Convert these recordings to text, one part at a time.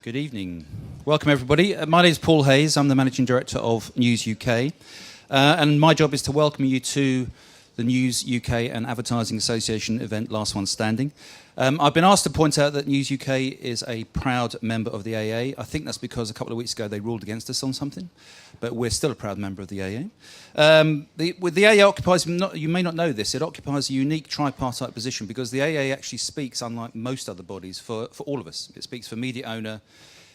Good evening. Welcome, everybody. My name is Paul Hayes. I'm the Managing Director of News UK. And my job is to welcome you to the News UK and Advertising Association event, Last One Standing. I've been asked to point out that News UK is a proud member of the AA. I think that's because a couple of weeks ago they ruled against us on something, but we're still a proud member of the AA. The AA occupies, you may not know this, it occupies a unique tripartite position because the AA actually speaks, unlike most other bodies, for all of us. It speaks for media owner,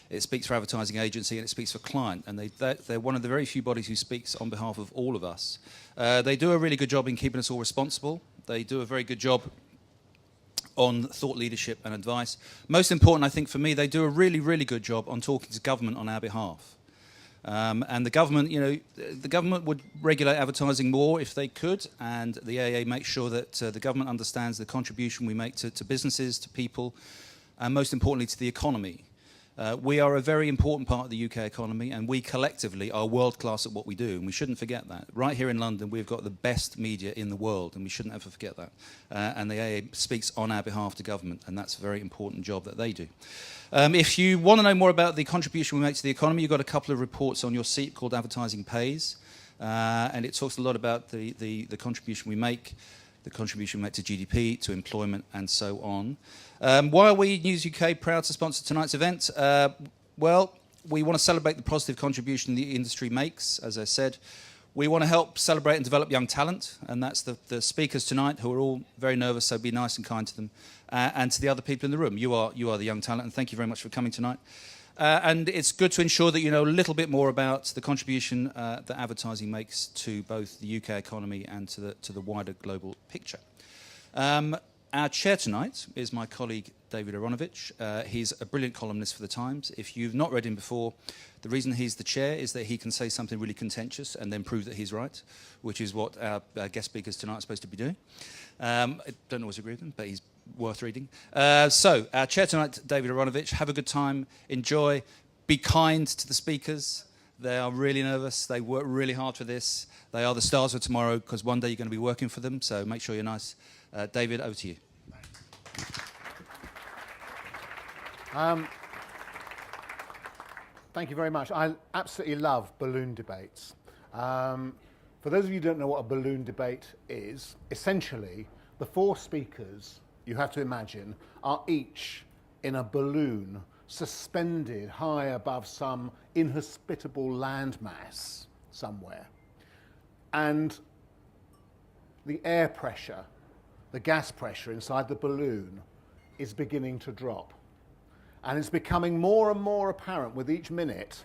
it speaks for advertising agency, and it speaks for client. And they're one of the very few bodies who speaks on behalf of all of us. They do a really good job in keeping us all responsible. They do a very good job on thought leadership and advice. Most important, I think, for me, they do a really, really good job on talking to government on our behalf. And the government, the government would regulate advertising more if they could, and the AA makes sure that the government understands the contribution we make to businesses, to people, and most importantly to the economy. We are a very important part of the UK economy, and we collectively are world class at what we do, and we shouldn't forget that. Right here in London, we've got the best media in the world, and we shouldn't ever forget that. And the AA speaks on our behalf to government, and that's a very important job that they do. If you want to know more about the contribution we make to the economy, you've got a couple of reports on your seat called Advertising Pays, and it talks a lot about the contribution we make, the contribution we make to GDP, to employment, and so on. Why are we, News UK, proud to sponsor tonight's event? Well, we want to celebrate the positive contribution the industry makes, as I said. We want to help celebrate and develop young talent, and that's the speakers tonight, who are all very nervous, so be nice and kind to them, and to the other people in the room. You are the young talent, and thank you very much for coming tonight. And it's good to ensure that you know a little bit more about the contribution that advertising makes to both the UK economy and to the wider global picture. Our chair tonight is my colleague David Aronovich. He's a brilliant columnist for The Times. If you've not read him before, the reason he's the chair is that he can say something really contentious and then prove that he's right, which is what our guest speakers tonight are supposed to be doing. I don't always agree with him, but he's worth reading. So, our chair tonight, David Aronovich, have a good time, enjoy, be kind to the speakers. They are really nervous, they work really hard for this. They are the stars of tomorrow, because one day you're going to be working for them, so make sure you're nice. David, over to you. Thank you very much. I absolutely love balloon debates. For those of you who don't know what a balloon debate is, essentially the four speakers, you have to imagine, are each in a balloon suspended high above some inhospitable landmass somewhere. And the air pressure, the gas pressure inside the balloon is beginning to drop. And it's becoming more and more apparent with each minute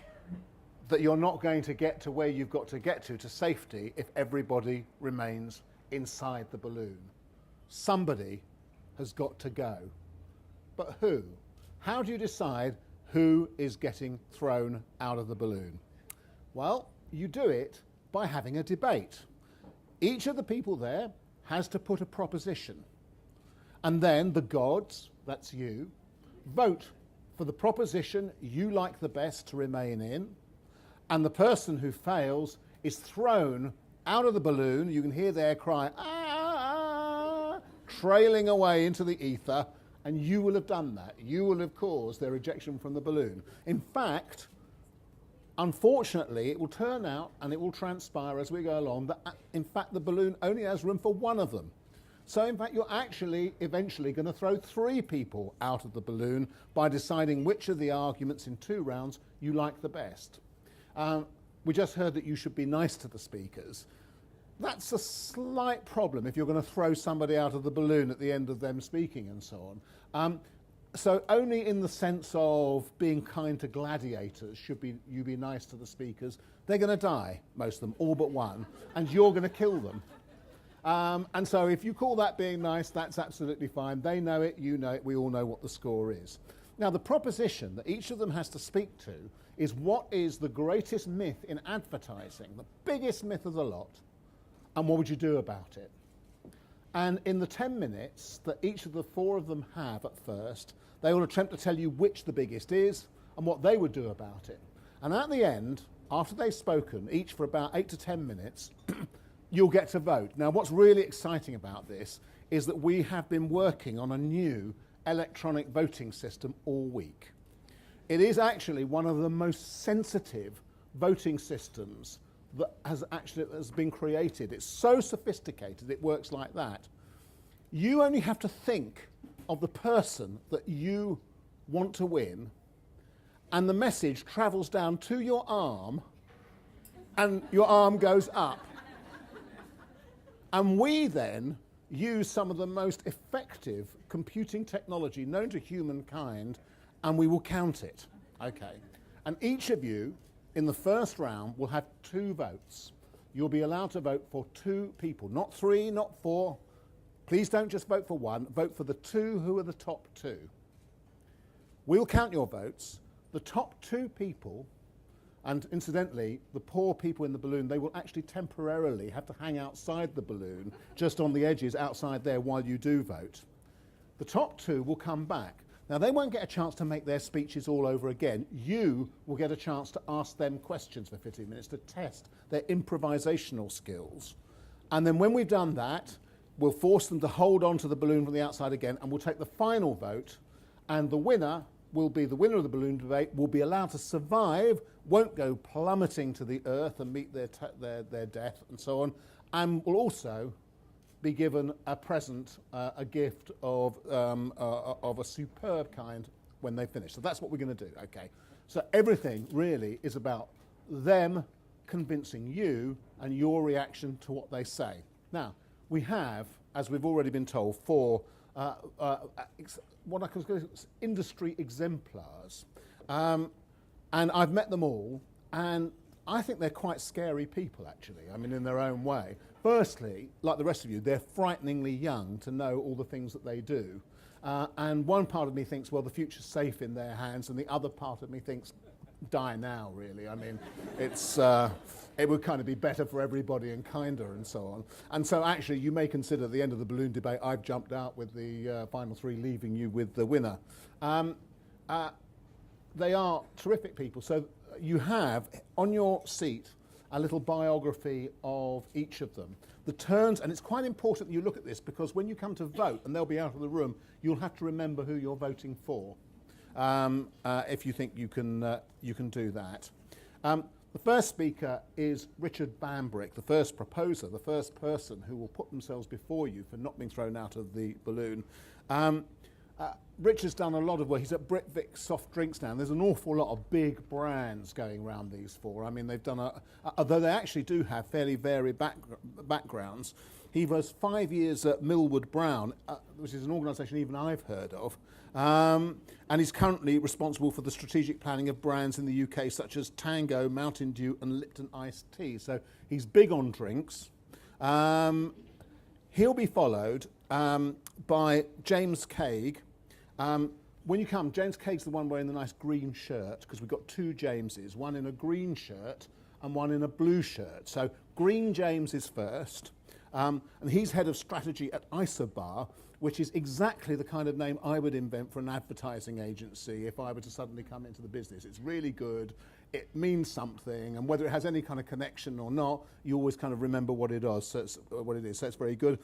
that you're not going to get to where you've got to get to safety if everybody remains inside the balloon. Somebody has got to go. But who? How do you decide who is getting thrown out of the balloon? Well, you do it by having a debate. Each of the people there has to put a proposition. And then the gods, that's you, vote for the proposition you like the best to remain in, and the person who fails is thrown out of the balloon. You can hear their cry, ah, trailing away into the ether, and you will have done that. You will have caused their ejection from the balloon. In fact, unfortunately, it will turn out, and it will transpire as we go along, that in fact the balloon only has room for one of them. So in fact, you're actually eventually going to throw three people out of the balloon by deciding which of the arguments in 2 rounds you like the best. We just heard that you should be nice to the speakers. That's a slight problem if you're going to throw somebody out of the balloon at the end of them speaking and so on. So only in the sense of being kind to gladiators should you be nice to the speakers. They're going to die, most of them, all but one, and you're going to kill them. And so if you call that being nice, that's absolutely fine. They know it, you know it, we all know what the score is. Now, the proposition that each of them has to speak to is what is the greatest myth in advertising, the biggest myth of the lot, and what would you do about it? And in the 10 minutes that each of the 4 of them have at first, they will attempt to tell you which the biggest is and what they would do about it. And at the end, after they've spoken, each for about 8 to 10 minutes, you'll get to vote. Now, what's really exciting about this is that we have been working on a new electronic voting system all week. It is actually one of the most sensitive voting systems that has been created. It's so sophisticated, it works like that. You only have to think of the person that you want to win, and the message travels down to your arm, and your arm goes up. And we then use some of the most effective computing technology known to humankind, and we will count it. Okay. And each of you in the first round will have 2 votes. You'll be allowed to vote for 2 people, not 3, not 4. Please don't just vote for 1, vote for the 2 who are the top 2. We'll count your votes. The top 2 people, and incidentally, the poor people in the balloon, they will actually temporarily have to hang outside the balloon, just on the edges outside there while you do vote. The top 2 will come back. Now, they won't get a chance to make their speeches all over again. You will get a chance to ask them questions for 15 minutes to test their improvisational skills. And then when we've done that, we'll force them to hold on to the balloon from the outside again, and we'll take the final vote, and the winner will be the winner of the balloon debate, will be allowed to survive, won't go plummeting to the earth and meet their death and so on, and will also be given a present, a gift of a superb kind when they finish. So that's what we're going to do, okay? So everything really is about them convincing you and your reaction to what they say. Now, we have, as we've already been told, 4 what I consider industry exemplars. And I've met them all, and I think they're quite scary people, actually, I mean, in their own way. Firstly, like the rest of you, they're frighteningly young to know all the things that they do. And one part of me thinks, well, the future's safe in their hands, and the other part of me thinks, die now, really. I mean, it would kind of be better for everybody and kinder and so on. And so actually, you may consider at the end of the balloon debate, I've jumped out with the final 3, leaving you with the winner. They are terrific people. So you have on your seat a little biography of each of them. The turns, and it's quite important that you look at this, because when you come to vote, and they'll be out of the room, you'll have to remember who you're voting for, if you think you can do that. The first speaker is Richard Bambrick, the first proposer, the first person who will put themselves before you for not being thrown out of the balloon. Richard's done a lot of work. He's at Britvic Soft Drinks now. There's an awful lot of big brands going around these 4. I mean, they've done although they actually do have fairly varied backgrounds. He was 5 years at Millward Brown, which is an organisation even I've heard of. And he's currently responsible for the strategic planning of brands in the UK, such as Tango, Mountain Dew, and Lipton Iced Tea. So he's big on drinks. He'll be followed by James Caig. When you come, James Caig's the one wearing the nice green shirt, because we've got 2 Jameses, one in a green shirt and one in a blue shirt. So Green James is first, and he's head of strategy at Isobar, which is exactly the kind of name I would invent for an advertising agency if I were to suddenly come into the business. It's really good, it means something, and whether it has any kind of connection or not, you always kind of remember what it is, so it's very good.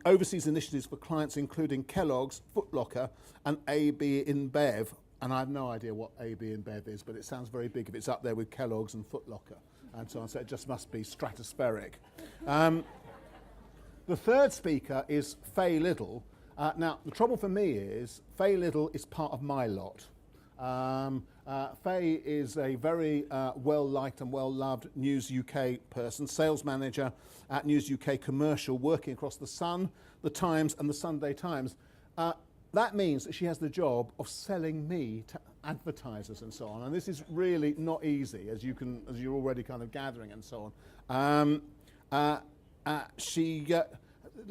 Overseas initiatives for clients including Kellogg's, Foot Locker, and AB InBev, and I have no idea what AB InBev is, but it sounds very big if it's up there with Kellogg's and Foot Locker, and so on, so it just must be stratospheric. The third speaker is Faye Liddle. Now, the trouble for me is Faye Liddle is part of my lot. Faye is a very well-liked and well-loved News UK person, sales manager at News UK Commercial, working across the Sun, the Times and the Sunday Times. That means that she has the job of selling me to advertisers and so on, and this is really not easy, as you're already kind of gathering and so on. An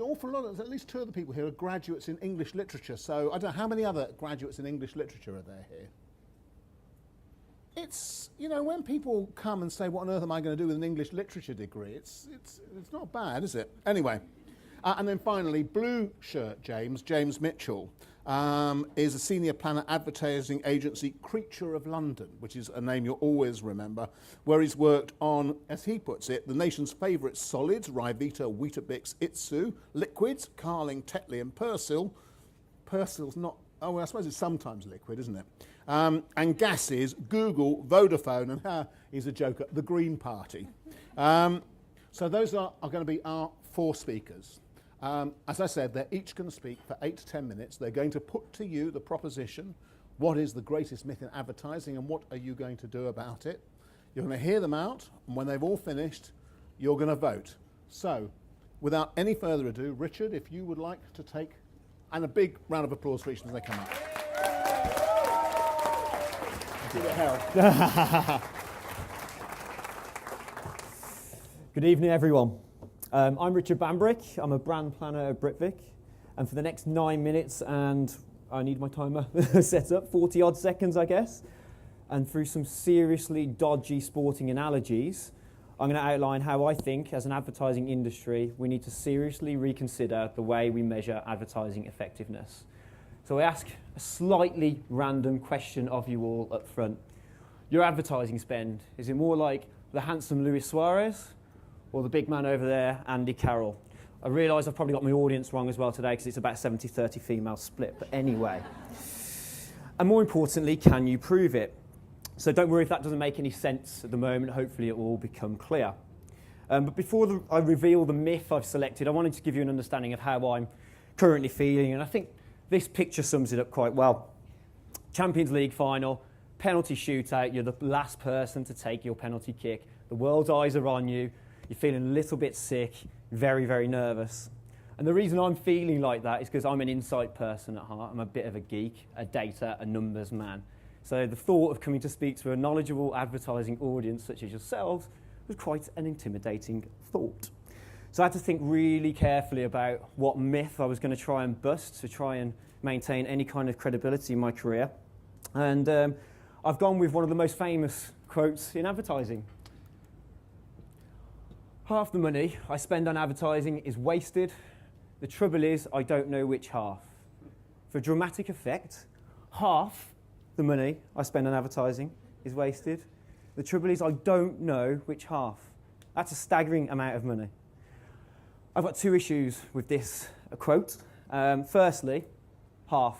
awful lot of, at least 2 of the people here are graduates in English literature, so I don't know, how many other graduates in English literature are there here? It's, you know, when people come and say, what on earth am I going to do with an English literature degree, it's not bad, is it? Anyway, and then finally, blue shirt James Mitchell, is a senior planner advertising agency, Creature of London, which is a name you'll always remember, where he's worked on, as he puts it, the nation's favourite solids, Ryvita, Weetabix, Itsu, liquids, Carling, Tetley and Persil. Persil's not, oh, well, I suppose it's sometimes liquid, isn't it? And gases, Google, Vodafone, and he's a joker, the Green Party. So those are going to be our 4 speakers. As I said, they're each going to speak for 8 to 10 minutes. They're going to put to you the proposition, what is the greatest myth in advertising and what are you going to do about it? You're going to hear them out, and when they've all finished, you're going to vote. So, without any further ado, Richard, if you would like to take, and a big round of applause for each as they come up. Good evening, everyone. I'm Richard Bambrick. I'm a brand planner at Britvic, and for the next 9 minutes, and I need my timer set up, 40 odd seconds, I guess, and through some seriously dodgy sporting analogies, I'm going to outline how I think, as an advertising industry, we need to seriously reconsider the way we measure advertising effectiveness. So I ask a slightly random question of you all up front. Your advertising spend, is it more like the handsome Luis Suarez or the big man over there, Andy Carroll? I realise I've probably got my audience wrong as well today because it's about 70-30 female split, but anyway. And more importantly, can you prove it? So don't worry if that doesn't make any sense at the moment. Hopefully it will all become clear. But before I reveal the myth I've selected, I wanted to give you an understanding of how I'm currently feeling, and I think this picture sums it up quite well. Champions League final, penalty shootout, you're the last person to take your penalty kick. The world's eyes are on you, you're feeling a little bit sick, very, very nervous. And the reason I'm feeling like that is because I'm an insight person at heart. I'm a bit of a geek, a data, a numbers man. So the thought of coming to speak to a knowledgeable advertising audience such as yourselves was quite an intimidating thought. So I had to think really carefully about what myth I was going to try and bust to try and maintain any kind of credibility in my career. And I've gone with one of the most famous quotes in advertising. Half the money I spend on advertising is wasted. The trouble is I don't know which half. For dramatic effect, half the money I spend on advertising is wasted. The trouble is I don't know which half. That's a staggering amount of money. I've got 2 issues with this quote. Firstly, half.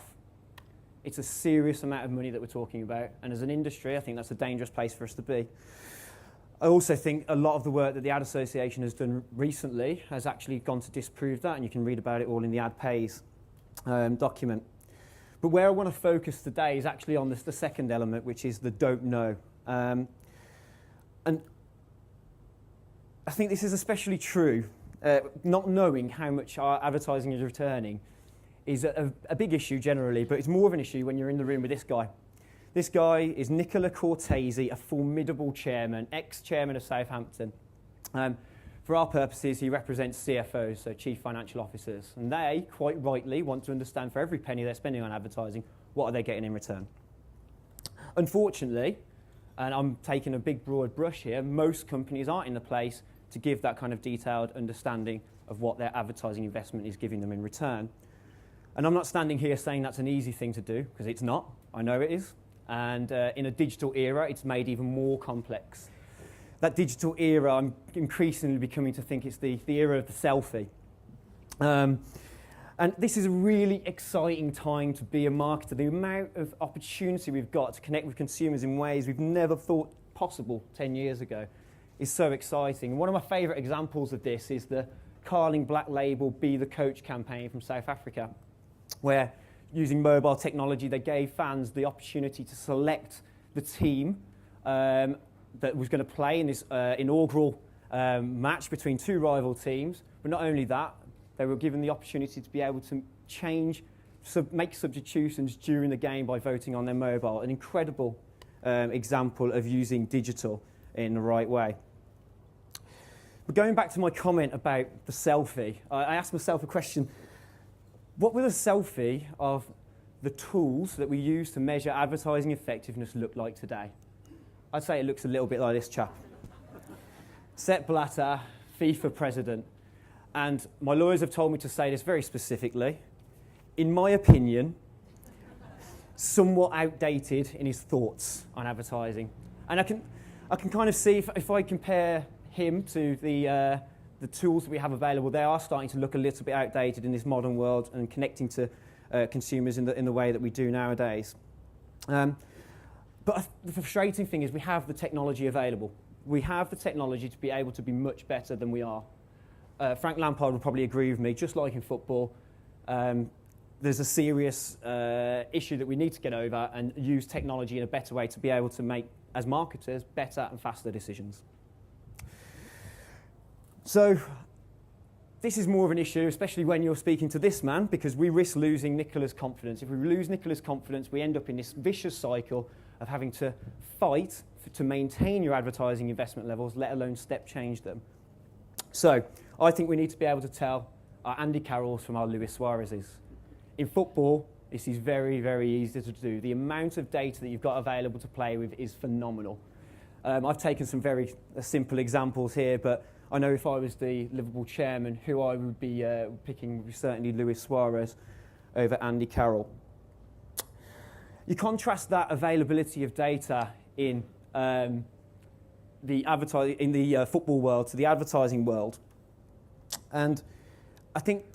It's a serious amount of money that we're talking about, and as an industry, I think that's a dangerous place for us to be. I also think a lot of the work that the Ad Association has done recently has actually gone to disprove that, and you can read about it all in the Ad Pays document. But where I want to focus today is actually on the second element, which is the don't know. And I think this is especially true. Not knowing how much our advertising is returning is a big issue generally, but it's more of an issue when you're in the room with this guy. This guy is Nicola Cortese, a formidable chairman, ex-chairman of Southampton. For our purposes, he represents CFOs, so Chief Financial Officers, and they, quite rightly, want to understand for every penny they're spending on advertising, what are they getting in return. Unfortunately, and I'm taking a big broad brush here, most companies aren't in a place to give that kind of detailed understanding of what their advertising investment is giving them in return. And I'm not standing here saying that's an easy thing to do, because it's not. I know it is. And in a digital era, it's made even more complex. That digital era, I'm increasingly becoming to think it's the era of the selfie. And this is a really exciting time to be a marketer. The amount of opportunity we've got to connect with consumers in ways we've never thought possible 10 years ago is so exciting. And one of my favourite examples of this is the Carling Black Label Be the Coach campaign from South Africa, where using mobile technology, they gave fans the opportunity to select the team that was going to play in this inaugural match between 2 rival teams. But not only that, they were given the opportunity to be able to make substitutions during the game by voting on their mobile. An incredible example of using digital in the right way. But going back to my comment about the selfie, I asked myself a question. What will a selfie of the tools that we use to measure advertising effectiveness look like today? I'd say it looks a little bit like this chap. Sepp Blatter, FIFA president. And my lawyers have told me to say this very specifically. In my opinion, somewhat outdated in his thoughts on advertising. And I can kind of see if I compare him to the tools that we have available, they are starting to look a little bit outdated in this modern world and connecting to consumers in the way that we do nowadays. But the frustrating thing is we have the technology available. We have the technology to be able to be much better than we are. Frank Lampard would probably agree with me, just like in football, there's a serious issue that we need to get over and use technology in a better way to be able to make, as marketers, better and faster decisions. So this is more of an issue, especially when you're speaking to this man, because we risk losing Nicola's confidence. If we lose Nicola's confidence, we end up in this vicious cycle of having to fight to maintain your advertising investment levels, let alone step change them. So I think we need to be able to tell our Andy Carrolls from our Luis Suarez's. In football, this is very, very easy to do. The amount of data that you've got available to play with is phenomenal. I've taken some very simple examples here, but I know if I was the Liverpool chairman, who I would be picking would be certainly Luis Suarez over Andy Carroll. You contrast that availability of data in the football world to the advertising world, and I think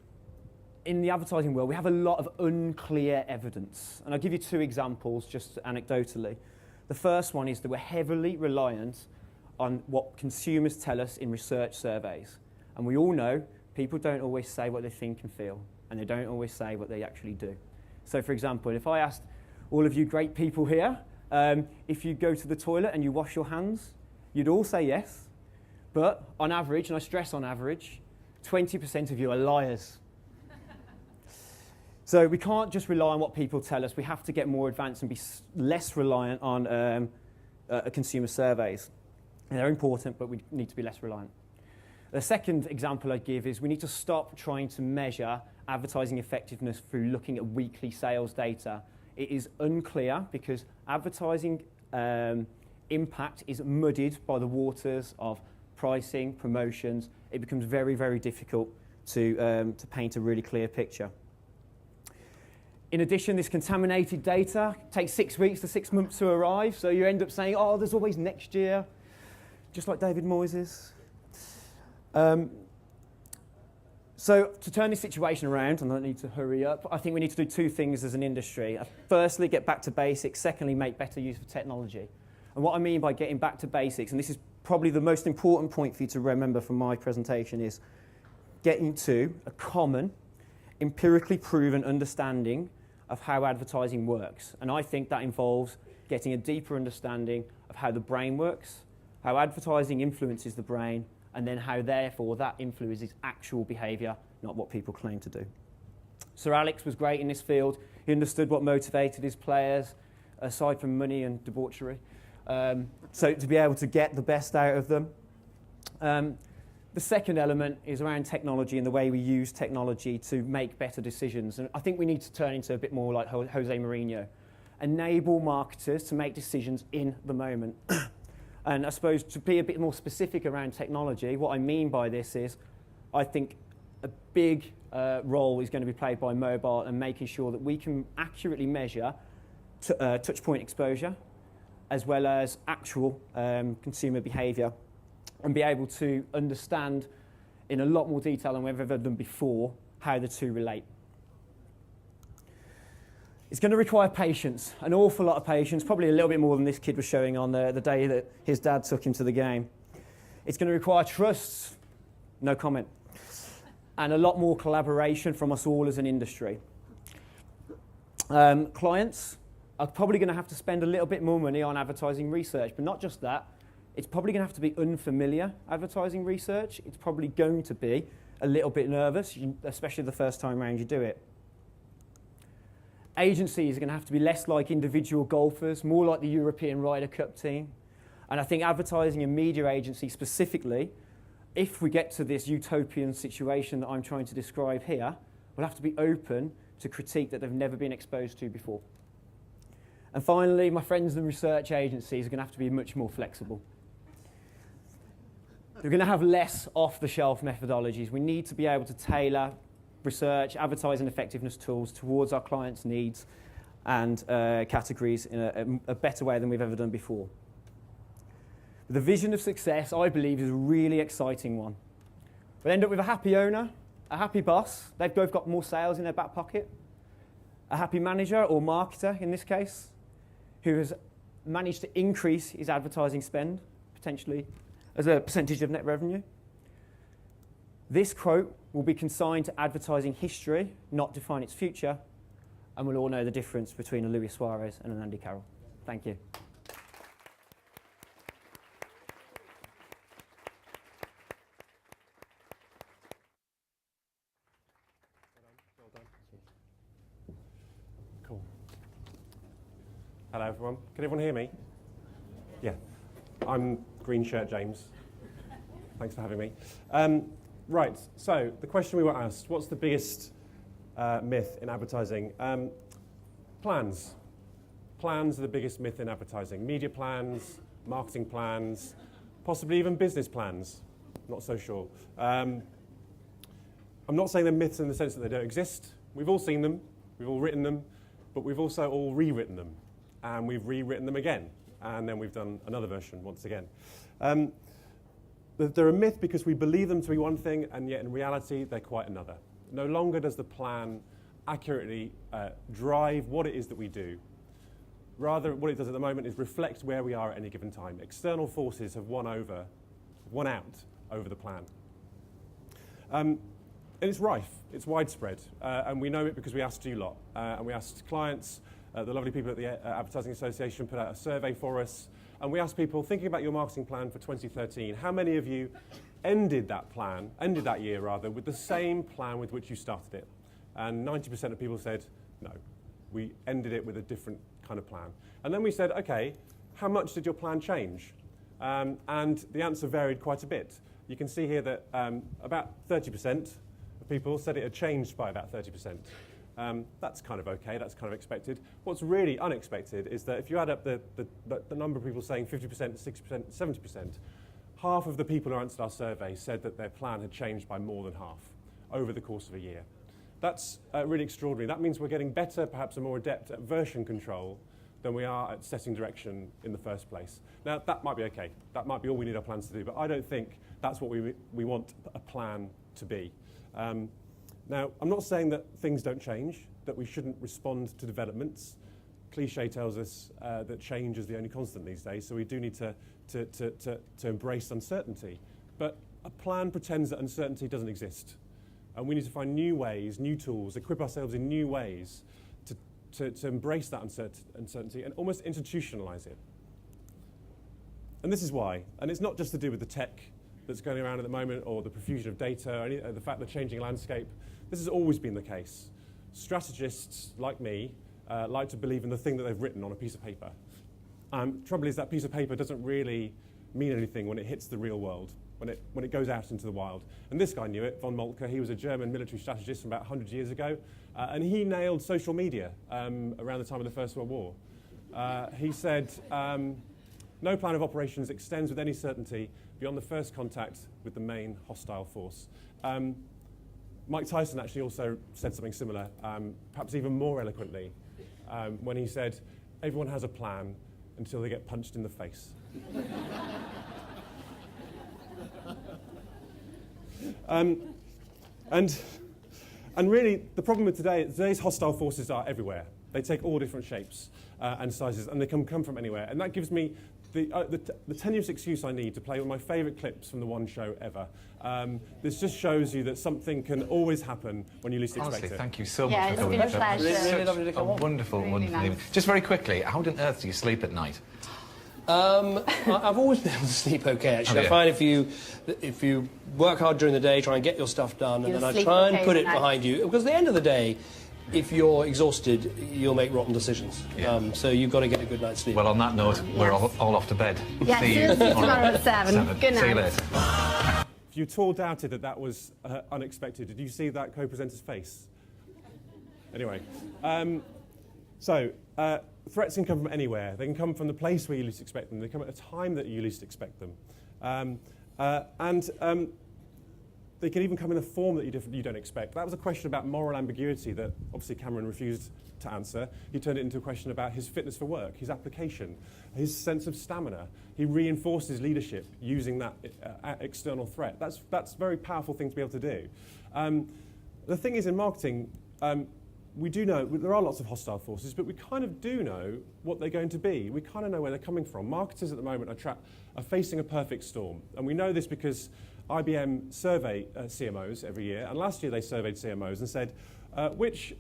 in the advertising world we have a lot of unclear evidence. And I'll give you two examples just anecdotally. The first one is that we're heavily reliant on what consumers tell us in research surveys. And we all know people don't always say what they think and feel, and they don't always say what they actually do. So for example, if I asked all of you great people here, if you go to the toilet and you wash your hands, you'd all say yes. But on average, and I stress on average, 20% of you are liars. So we can't just rely on what people tell us. We have to get more advanced and be less reliant on consumer surveys. They're important, but we need to be less reliant. The second example I'd give is we need to stop trying to measure advertising effectiveness through looking at weekly sales data. It is unclear because advertising impact is muddied by the waters of pricing, promotions. It becomes very, very difficult to paint a really clear picture. In addition, this contaminated data takes 6 weeks to 6 months to arrive, so you end up saying, oh, there's always next year, just like David Moyes. So to turn this situation around, and I need to hurry up, I think we need to do two things as an industry. Firstly, get back to basics. Secondly, make better use of technology. And what I mean by getting back to basics, and this is probably the most important point for you to remember from my presentation, is getting to a common, empirically proven understanding of how advertising works. And I think that involves getting a deeper understanding of how the brain works, how advertising influences the brain, and then how, therefore, that influences actual behaviour, not what people claim to do. Sir Alex was great in this field. He understood what motivated his players, aside from money and debauchery. So to be able to get the best out of them. The second element is around technology and the way we use technology to make better decisions. And I think we need to turn into a bit more like Jose Mourinho. Enable marketers to make decisions in the moment. And I suppose to be a bit more specific around technology, what I mean by this is I think a big role is going to be played by mobile and making sure that we can accurately measure touchpoint exposure as well as actual consumer behaviour and be able to understand in a lot more detail than we've ever done before how the two relate. It's going to require patience, an awful lot of patience, probably a little bit more than this kid was showing on the day that his dad took him to the game. It's going to require trust, no comment, and a lot more collaboration from us all as an industry. Clients are probably going to have to spend a little bit more money on advertising research, but not just that. It's probably going to have to be unfamiliar advertising research. It's probably going to be a little bit nervous, especially the first time around you do it. Agencies are going to have to be less like individual golfers, more like the European Ryder Cup team. And I think advertising and media agencies specifically, if we get to this utopian situation that I'm trying to describe here, will have to be open to critique that they've never been exposed to before. And finally, my friends in research agencies are going to have to be much more flexible. They're going to have less off-the-shelf methodologies. We need to be able to tailor research, advertising effectiveness tools towards our clients' needs and categories in a better way than we've ever done before. The vision of success, I believe, is a really exciting one. We'll end up with a happy owner, a happy boss. They've both got more sales in their back pocket. A happy manager or marketer, in this case, who has managed to increase his advertising spend, potentially, as a percentage of net revenue. This quote will be consigned to advertising history, not define its future, and we'll all know the difference between a Luis Suarez and an Andy Carroll. Thank you. Cool. Hello, everyone. Can everyone hear me? Yeah. I'm Green Shirt James. Thanks for having me. Right, so the question we were asked, what's the biggest myth in advertising? Plans. Plans are the biggest myth in advertising. Media plans, marketing plans, possibly even business plans. Not so sure. I'm not saying they're myths in the sense that they don't exist. We've all seen them, we've all written them, but we've also all rewritten them. And we've rewritten them again. And then we've done another version once again. They're a myth because we believe them to be one thing, and yet in reality, they're quite another. No longer does the plan accurately drive what it is that we do. Rather, what it does at the moment is reflect where we are at any given time. External forces have won out over the plan. And it's rife, it's widespread, and we know it because we asked you lot. And we asked clients, the lovely people at the Advertising Association put out a survey for us, and we asked people, thinking about your marketing plan for 2013, how many of you ended that year rather, with the same plan with which you started it? And 90% of people said, no, we ended it with a different kind of plan. And then we said, okay, how much did your plan change? And the answer varied quite a bit. You can see here that about 30% of people said it had changed by about 30%. That's kind of okay, that's kind of expected. What's really unexpected is that if you add up the number of people saying 50%, 60%, 70%, half of the people who answered our survey said that their plan had changed by more than half over the course of a year. That's really extraordinary. That means we're getting better, perhaps more adept at version control than we are at setting direction in the first place. Now, that might be okay. That might be all we need our plans to do, but I don't think that's what we want a plan to be. Now, I'm not saying that things don't change, that we shouldn't respond to developments. Cliche tells us that change is the only constant these days, so we do need to embrace uncertainty. But a plan pretends that uncertainty doesn't exist. And we need to find new ways, new tools, equip ourselves in new ways to embrace that uncertainty and almost institutionalize it. And this is why. And it's not just to do with the tech that's going around at the moment or the profusion of data or the fact that changing landscape. This has always been the case. Strategists like me like to believe in the thing that they've written on a piece of paper. Trouble is that piece of paper doesn't really mean anything when it hits the real world, when it goes out into the wild. And this guy knew it, von Moltke. He was a German military strategist from about 100 years ago, and he nailed social media around the time of the First World War. He said, no plan of operations extends with any certainty beyond the first contact with the main hostile force. Mike Tyson actually also said something similar, perhaps even more eloquently, when he said, everyone has a plan until they get punched in the face. And really, the problem with today's hostile forces are everywhere. They take all different shapes and sizes, and they can come from anywhere. And that gives me the tenuous excuse I need to play one of my favourite clips from the one show ever. This just shows you that something can always happen when you least expect it. Thank you so much Yeah, for coming. it's been a pleasure. Really lovely to come on. Wonderful, Really wonderful. nice. Evening. Just very quickly, how on earth do you sleep at night? I've always been able to sleep okay, actually. Oh, yeah. I find if you work hard during the day, try and get your stuff done, and You'll then I sleep try and okay put it tonight. behind you. Because at the end of the day, if you're exhausted, you'll make rotten decisions. Yeah. So you've got to get a good night's sleep. Well, on that note, we're all off to bed. Yeah, see you tomorrow at 7. Good See you night. later. If you at all doubted that was unexpected, did you see that co-presenter's face? Anyway, threats can come from anywhere. They can come from the place where you least expect them. They come at a time that you least expect them. They can even come in a form that you don't expect. That was a question about moral ambiguity that obviously Cameron refused to answer. He turned it into a question about his fitness for work, his application, his sense of stamina. He reinforced his leadership using that external threat. That's a very powerful thing to be able to do. The thing is, in marketing, we do know there are lots of hostile forces, but we kind of do know what they're going to be. We kind of know where they're coming from. Marketers at the moment are facing a perfect storm. And we know this because IBM survey CMOs every year. And last year they surveyed CMOs and said, which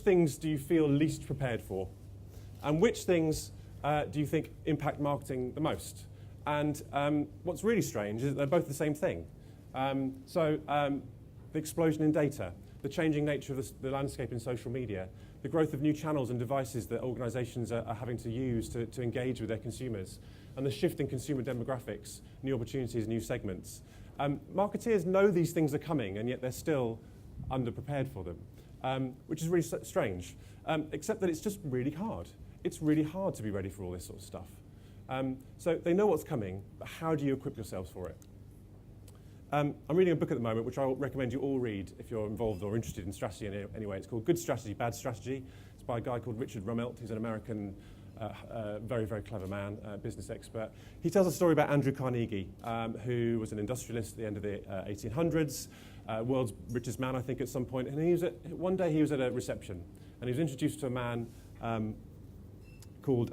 things do you feel least prepared for? And which things do you think impact marketing the most? And what's really strange is that they're both the same thing. The explosion in data, the changing nature of the landscape in social media, the growth of new channels and devices that organisations are having to use to engage with their consumers, and the shift in consumer demographics, new opportunities, new segments. Marketeers know these things are coming, and yet they're still underprepared for them, which is really strange, except that it's just really hard. It's really hard to be ready for all this sort of stuff. So they know what's coming, but how do you equip yourselves for it? I'm reading a book at the moment, which I recommend you all read if you're involved or interested in strategy in any way. It's called Good Strategy, Bad Strategy. It's by a guy called Richard Rummelt, who's an American, very, very clever man, business expert. He tells a story about Andrew Carnegie, who was an industrialist at the end of the 1800s, world's richest man, I think, at some point. And one day he was at a reception, and he was introduced to a man called,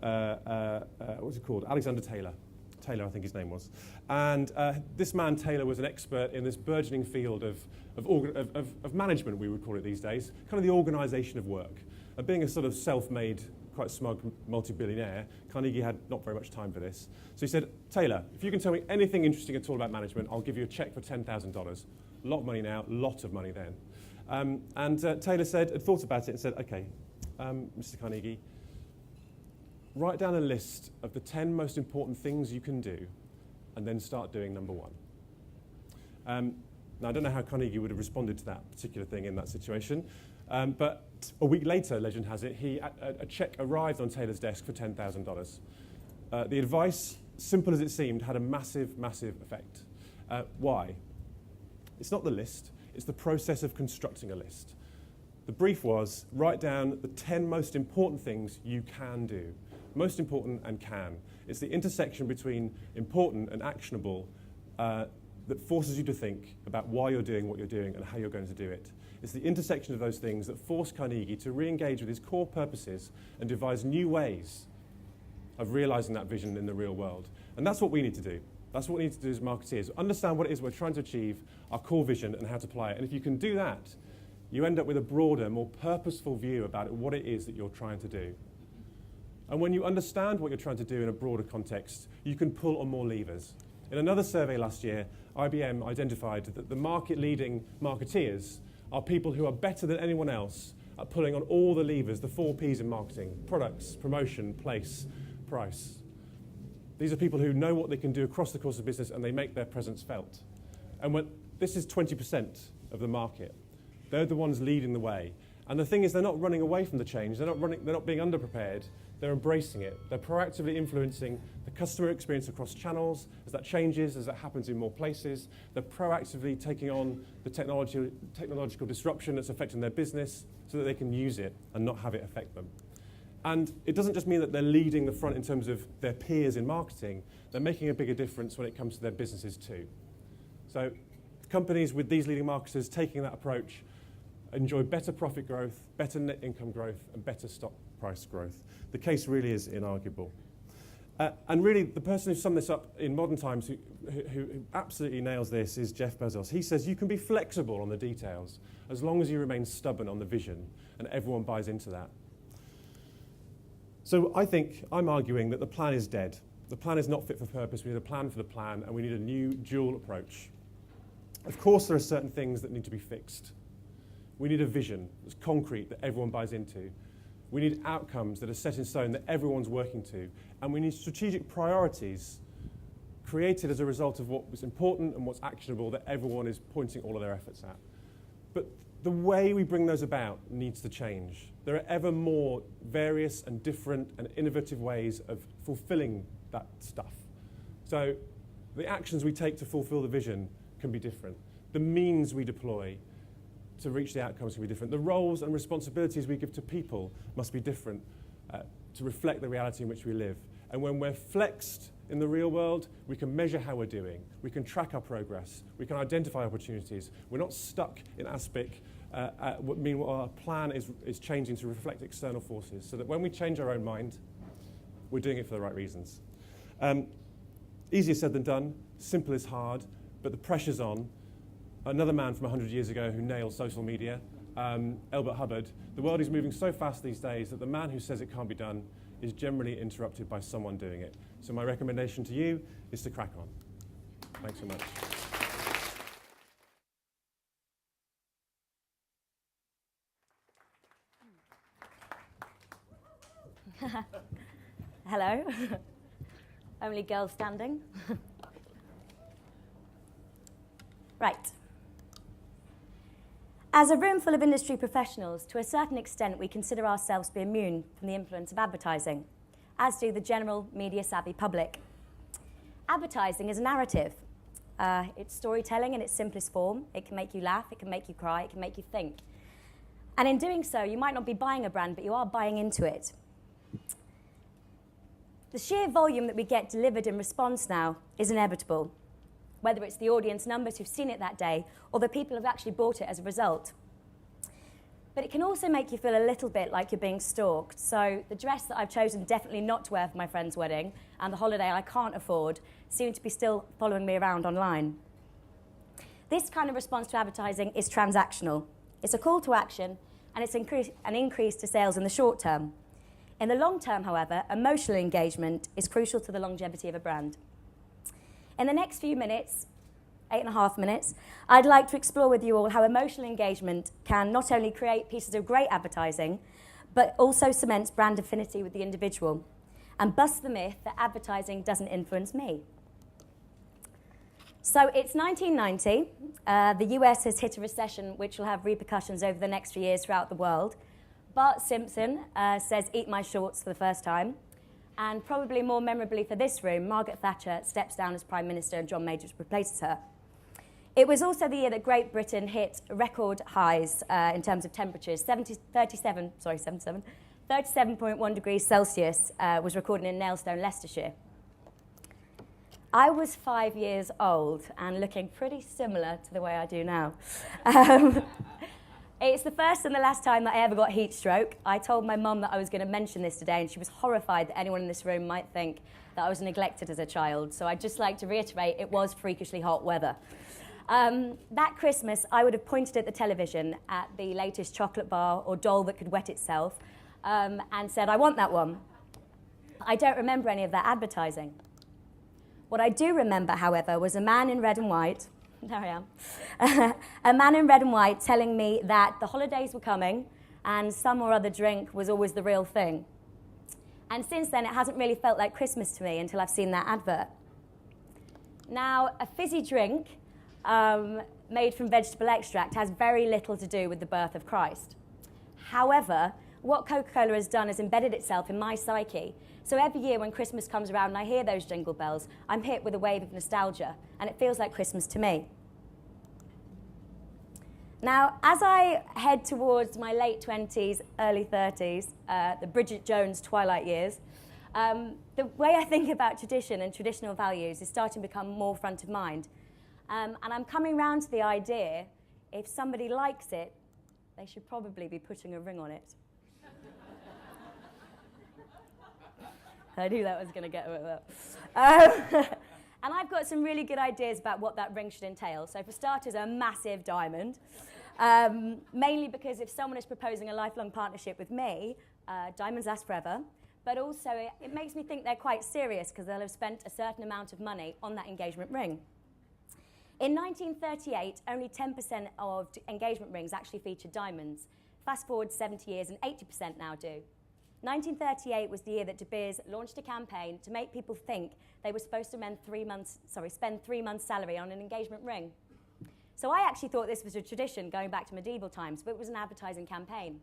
what's it called? Alexander Taylor. Taylor, I think his name was. And this man, Taylor, was an expert in this burgeoning field of management, we would call it these days, kind of the organisation of work. Being a sort of self-made, quite smug multi-billionaire, Carnegie had not very much time for this. So he said, Taylor, if you can tell me anything interesting at all about management, I'll give you a cheque for $10,000. A lot of money now, a lot of money then. Taylor had thought about it and said, OK, Mr. Carnegie, write down a list of the 10 most important things you can do, and then start doing number one. Now, I don't know how Carnegie would have responded to that particular thing in that situation, but a week later, legend has it, a cheque arrived on Taylor's desk for $10,000. The advice, simple as it seemed, had a massive, massive effect. Why? It's not the list, it's the process of constructing a list. The brief was, write down the 10 most important things you can do. Most important and can. It's the intersection between important and actionable that forces you to think about why you're doing what you're doing and how you're going to do it. It's the intersection of those things that forced Carnegie to re-engage with his core purposes and devise new ways of realising that vision in the real world. And that's what we need to do. That's what we need to do as marketeers. Understand what it is we're trying to achieve, our core vision, and how to apply it. And if you can do that, you end up with a broader, more purposeful view about what it is that you're trying to do. And when you understand what you're trying to do in a broader context, you can pull on more levers. In another survey last year, IBM identified that the market-leading marketeers are people who are better than anyone else at pulling on all the levers, the 4 Ps in marketing: products, promotion, place, price. These are people who know what they can do across the course of business, and they make their presence felt. And this is 20% of the market. They're the ones leading the way. And the thing is, they're not running away from the change. They're not being underprepared. They're embracing it. They're proactively influencing the customer experience across channels as that changes, as that happens in more places. They're proactively taking on the technological disruption that's affecting their business so that they can use it and not have it affect them. And it doesn't just mean that they're leading the front in terms of their peers in marketing. They're making a bigger difference when it comes to their businesses too. So companies with these leading marketers taking that approach enjoy better profit growth, better net income growth, and better stock price growth. The case really is inarguable. And really, the person who summed this up in modern times who absolutely nails this is Jeff Bezos. He says you can be flexible on the details as long as you remain stubborn on the vision, and everyone buys into that. So I'm arguing that the plan is dead. The plan is not fit for purpose. We need a plan for the plan, and we need a new dual approach. Of course, there are certain things that need to be fixed. We need a vision that's concrete that everyone buys into. We need outcomes that are set in stone that everyone's working to. And we need strategic priorities created as a result of what was important and what's actionable that everyone is pointing all of their efforts at. But the way we bring those about needs to change. There are ever more various and different and innovative ways of fulfilling that stuff. So the actions we take to fulfill the vision can be different. The means we deploy to reach the outcomes can be different. The roles and responsibilities we give to people must be different to reflect the reality in which we live. And when we're flexed in the real world, we can measure how we're doing. We can track our progress. We can identify opportunities. We're not stuck in aspic Meanwhile, our plan is changing to reflect external forces, so that when we change our own mind, we're doing it for the right reasons. Easier said than done, simple is hard, but the pressure's on. Another man from 100 years ago who nailed social media, Elbert Hubbard. The world is moving so fast these days that the man who says it can't be done is generally interrupted by someone doing it. So my recommendation to you is to crack on. Thanks so much. Hello. Only girl standing. Right. As a room full of industry professionals, to a certain extent we consider ourselves to be immune from the influence of advertising, as do the general media-savvy public. Advertising is a narrative. It's storytelling in its simplest form. It can make you laugh, it can make you cry, it can make you think. And in doing so, you might not be buying a brand, but you are buying into it. The sheer volume that we get delivered in response now is inevitable, whether it's the audience numbers who've seen it that day or the people who've actually bought it as a result. But it can also make you feel a little bit like you're being stalked. So the dress that I've chosen definitely not to wear for my friend's wedding and the holiday I can't afford seem to be still following me around online. This kind of response to advertising is transactional. It's a call to action and it's an increase to sales in the short term. In the long term, however, emotional engagement is crucial to the longevity of a brand. In the next few minutes, 8.5 minutes, I'd like to explore with you all how emotional engagement can not only create pieces of great advertising, but also cements brand affinity with the individual and bust the myth that advertising doesn't influence me. So it's 1990. The US has hit a recession which will have repercussions over the next few years throughout the world. Bart Simpson says, "Eat my shorts," for the first time. And probably more memorably for this room, Margaret Thatcher steps down as Prime Minister and John Major replaces her. It was also the year that Great Britain hit record highs in terms of temperatures. 37.1 degrees Celsius was recorded in Nailstone, Leicestershire. I was 5 years old and looking pretty similar to the way I do now. It's the first and the last time that I ever got heat stroke. I told my mum that I was going to mention this today, and she was horrified that anyone in this room might think that I was neglected as a child. So I'd just like to reiterate, it was freakishly hot weather. That Christmas, I would have pointed at the television at the latest chocolate bar or doll that could wet itself and said, "I want that one." I don't remember any of that advertising. What I do remember, however, was a man in red and white. There I am. A man in red and white telling me that the holidays were coming and some or other drink was always the real thing. And since then, it hasn't really felt like Christmas to me until I've seen that advert. Now, a fizzy drink made from vegetable extract has very little to do with the birth of Christ. However, what Coca-Cola has done is embedded itself in my psyche. So every year when Christmas comes around and I hear those jingle bells, I'm hit with a wave of nostalgia, and it feels like Christmas to me. Now, as I head towards my late 20s, early 30s, the Bridget Jones twilight years, the way I think about tradition and traditional values is starting to become more front of mind. And I'm coming round to the idea, if somebody likes it, they should probably be putting a ring on it. I knew that was going to get away with that. And I've got some really good ideas about what that ring should entail. So for starters, a massive diamond. Mainly because if someone is proposing a lifelong partnership with me, diamonds last forever. But also it makes me think they're quite serious because they'll have spent a certain amount of money on that engagement ring. In 1938, only 10% of engagement rings actually featured diamonds. Fast forward 70 years and 80% now do. 1938 was the year that De Beers launched a campaign to make people think they were supposed to spend 3 months' salary on an engagement ring. So I actually thought this was a tradition going back to medieval times, but it was an advertising campaign.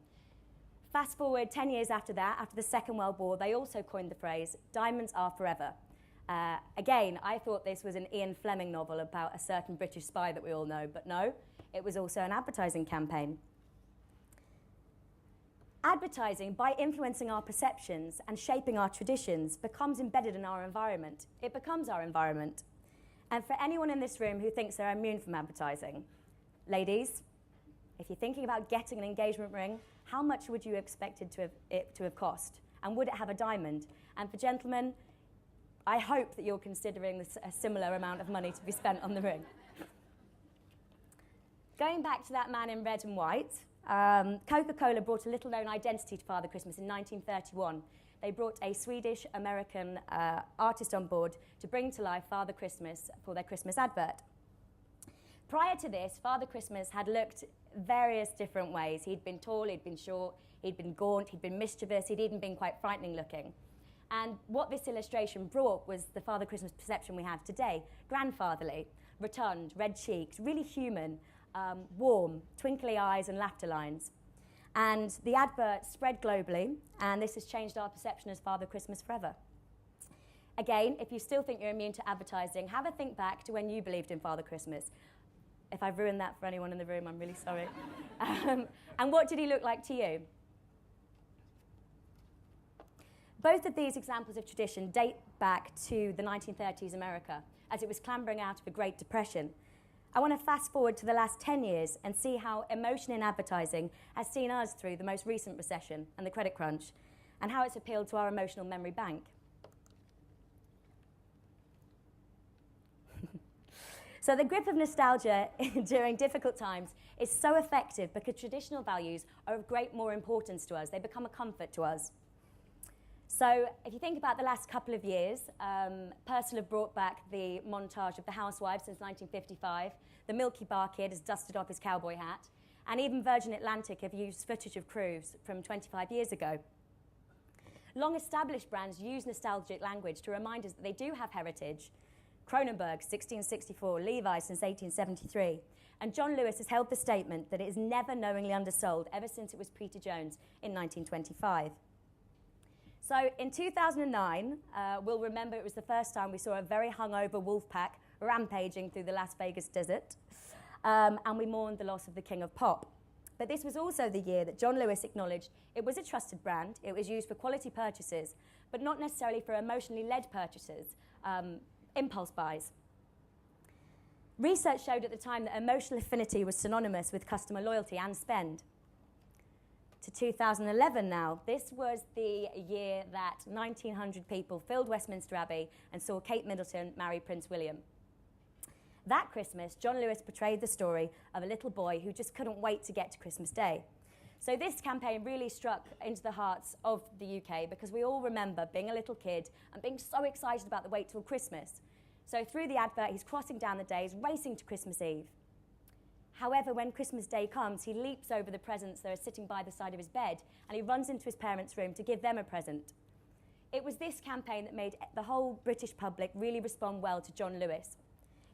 Fast forward 10 years after that, after the Second World War, they also coined the phrase, "Diamonds are forever." Again, I thought this was an Ian Fleming novel about a certain British spy that we all know, but no, it was also an advertising campaign. Advertising, by influencing our perceptions and shaping our traditions, becomes embedded in our environment. It becomes our environment. And for anyone in this room who thinks they're immune from advertising, ladies, If you're thinking about getting an engagement ring, how much would you have expected it to have cost? And would it have a diamond? And for gentlemen, I hope that you're considering a similar amount of money to be spent on the ring. Going back to that man in red and white, Coca-Cola brought a little-known identity to Father Christmas in 1931. They brought a Swedish-American artist on board to bring to life Father Christmas for their Christmas advert. Prior to this, Father Christmas had looked various different ways. He'd been tall, he'd been short, he'd been gaunt, he'd been mischievous, he'd even been quite frightening looking. And what this illustration brought was the Father Christmas perception we have today. Grandfatherly, rotund, red cheeks, really human, warm, twinkly eyes and laughter lines. And the advert spread globally, and this has changed our perception as Father Christmas forever. Again, if you still think you're immune to advertising, have a think back to when you believed in Father Christmas. If I've ruined that for anyone in the room, I'm really sorry. And what did he look like to you? Both of these examples of tradition date back to the 1930s America, as it was clambering out of the Great Depression. I want to fast forward to the last 10 years and see how emotion in advertising has seen us through the most recent recession and the credit crunch, and how it's appealed to our emotional memory bank. So the grip of nostalgia during difficult times is so effective because traditional values are of great more importance to us. They become a comfort to us. So if you think about the last couple of years, Purcell have brought back the montage of the housewives since 1955. The Milky Bar Kid has dusted off his cowboy hat. And even Virgin Atlantic have used footage of cruise from 25 years ago. Long-established brands use nostalgic language to remind us that they do have heritage. Kronenberg, 1664, Levi's since 1873. And John Lewis has held the statement that it is never knowingly undersold ever since it was Peter Jones in 1925. So in 2009, we'll remember it was the first time we saw a very hungover wolf pack rampaging through the Las Vegas desert, and we mourned the loss of the king of pop. But this was also the year that John Lewis acknowledged it was a trusted brand, it was used for quality purchases, but not necessarily for emotionally led purchases, impulse buys. Research showed at the time that emotional affinity was synonymous with customer loyalty and spend. To 2011 now, this was the year that 1,900 people filled Westminster Abbey and saw Kate Middleton marry Prince William. That Christmas, John Lewis portrayed the story of a little boy who just couldn't wait to get to Christmas Day. So this campaign really struck into the hearts of the UK because we all remember being a little kid and being so excited about the wait till Christmas. So through the advert, he's crossing down the days, racing to Christmas Eve. However, when Christmas Day comes, he leaps over the presents that are sitting by the side of his bed and he runs into his parents' room to give them a present. It was this campaign that made the whole British public really respond well to John Lewis.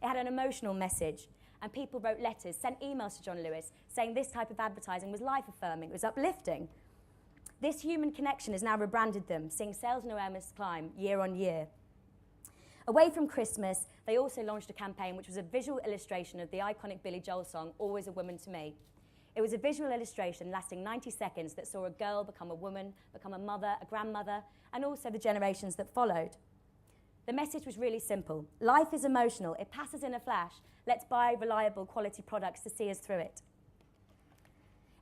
It had an emotional message, and people wrote letters, sent emails to John Lewis saying this type of advertising was life-affirming, it was uplifting. This human connection has now rebranded them, seeing sales and awareness climb year on year. Away from Christmas, they also launched a campaign which was a visual illustration of the iconic Billy Joel song, Always a Woman to Me. It was a visual illustration lasting 90 seconds that saw a girl become a woman, become a mother, a grandmother, and also the generations that followed. The message was really simple. Life is emotional. It passes in a flash. Let's buy reliable, quality products to see us through it.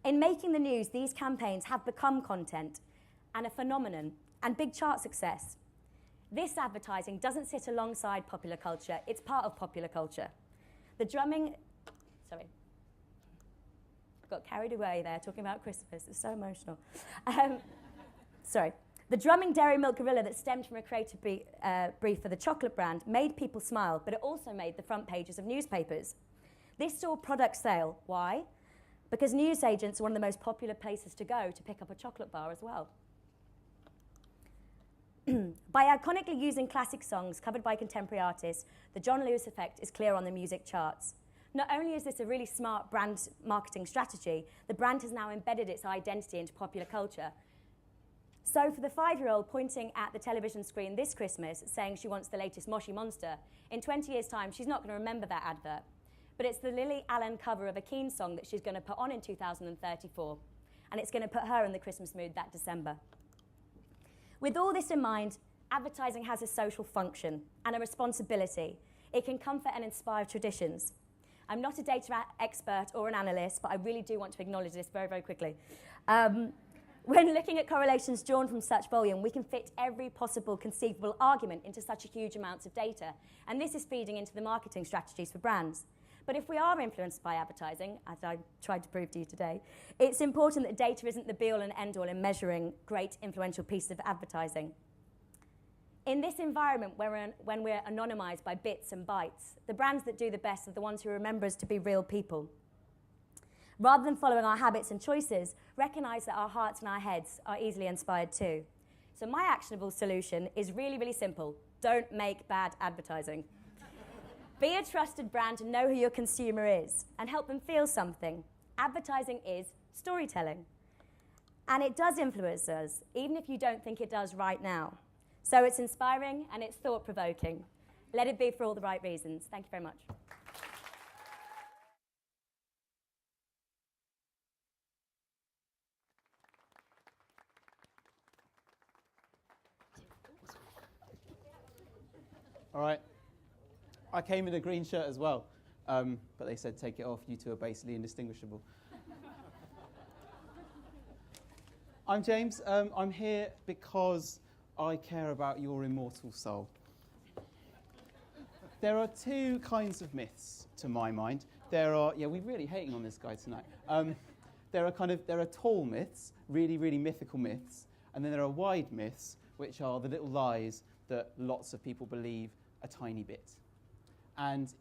In making the news, these campaigns have become content and a phenomenon and big chart success. This advertising doesn't sit alongside popular culture. It's part of popular culture. The drumming... Sorry. Got carried away there talking about Christmas. It's so emotional. Sorry. The drumming dairy milk gorilla that stemmed from a creative brief for the chocolate brand made people smile, but it also made the front pages of newspapers. This saw product sale. Why? Because newsagents are one of the most popular places to go to pick up a chocolate bar as well. By iconically using classic songs covered by contemporary artists, the John Lewis effect is clear on the music charts. Not only is this a really smart brand marketing strategy, the brand has now embedded its identity into popular culture. So for the 5-year-old pointing at the television screen this Christmas saying she wants the latest Moshi Monster, in 20 years' time she's not going to remember that advert. But it's the Lily Allen cover of a Keane song that she's going to put on in 2034. And it's going to put her in the Christmas mood that December. With all this in mind, advertising has a social function and a responsibility. It can comfort and inspire traditions. I'm not a data expert or an analyst, but I really do want to acknowledge this very, very quickly. When looking at correlations drawn from such volume, we can fit every possible conceivable argument into such a huge amounts of data. And this is feeding into the marketing strategies for brands. But if we are influenced by advertising, as I tried to prove to you today, it's important that data isn't the be-all and end-all in measuring great influential pieces of advertising. In this environment when we're anonymised by bits and bytes, the brands that do the best are the ones who remember us to be real people. Rather than following our habits and choices, recognise that our hearts and our heads are easily inspired too. So my actionable solution is really, really simple. Don't make bad advertising. Be a trusted brand and know who your consumer is and help them feel something. Advertising is storytelling. And it does influence us, even if you don't think it does right now. So it's inspiring and it's thought-provoking. Let it be for all the right reasons. Thank you very much. All right. I came in a green shirt as well, but they said take it off. You two are basically indistinguishable. I'm James. I'm here because I care about your immortal soul. There are two kinds of myths, to my mind. We're really hating on this guy tonight. There are tall myths, really, really mythical myths, and then there are wide myths, which are the little lies that lots of people believe a tiny bit. And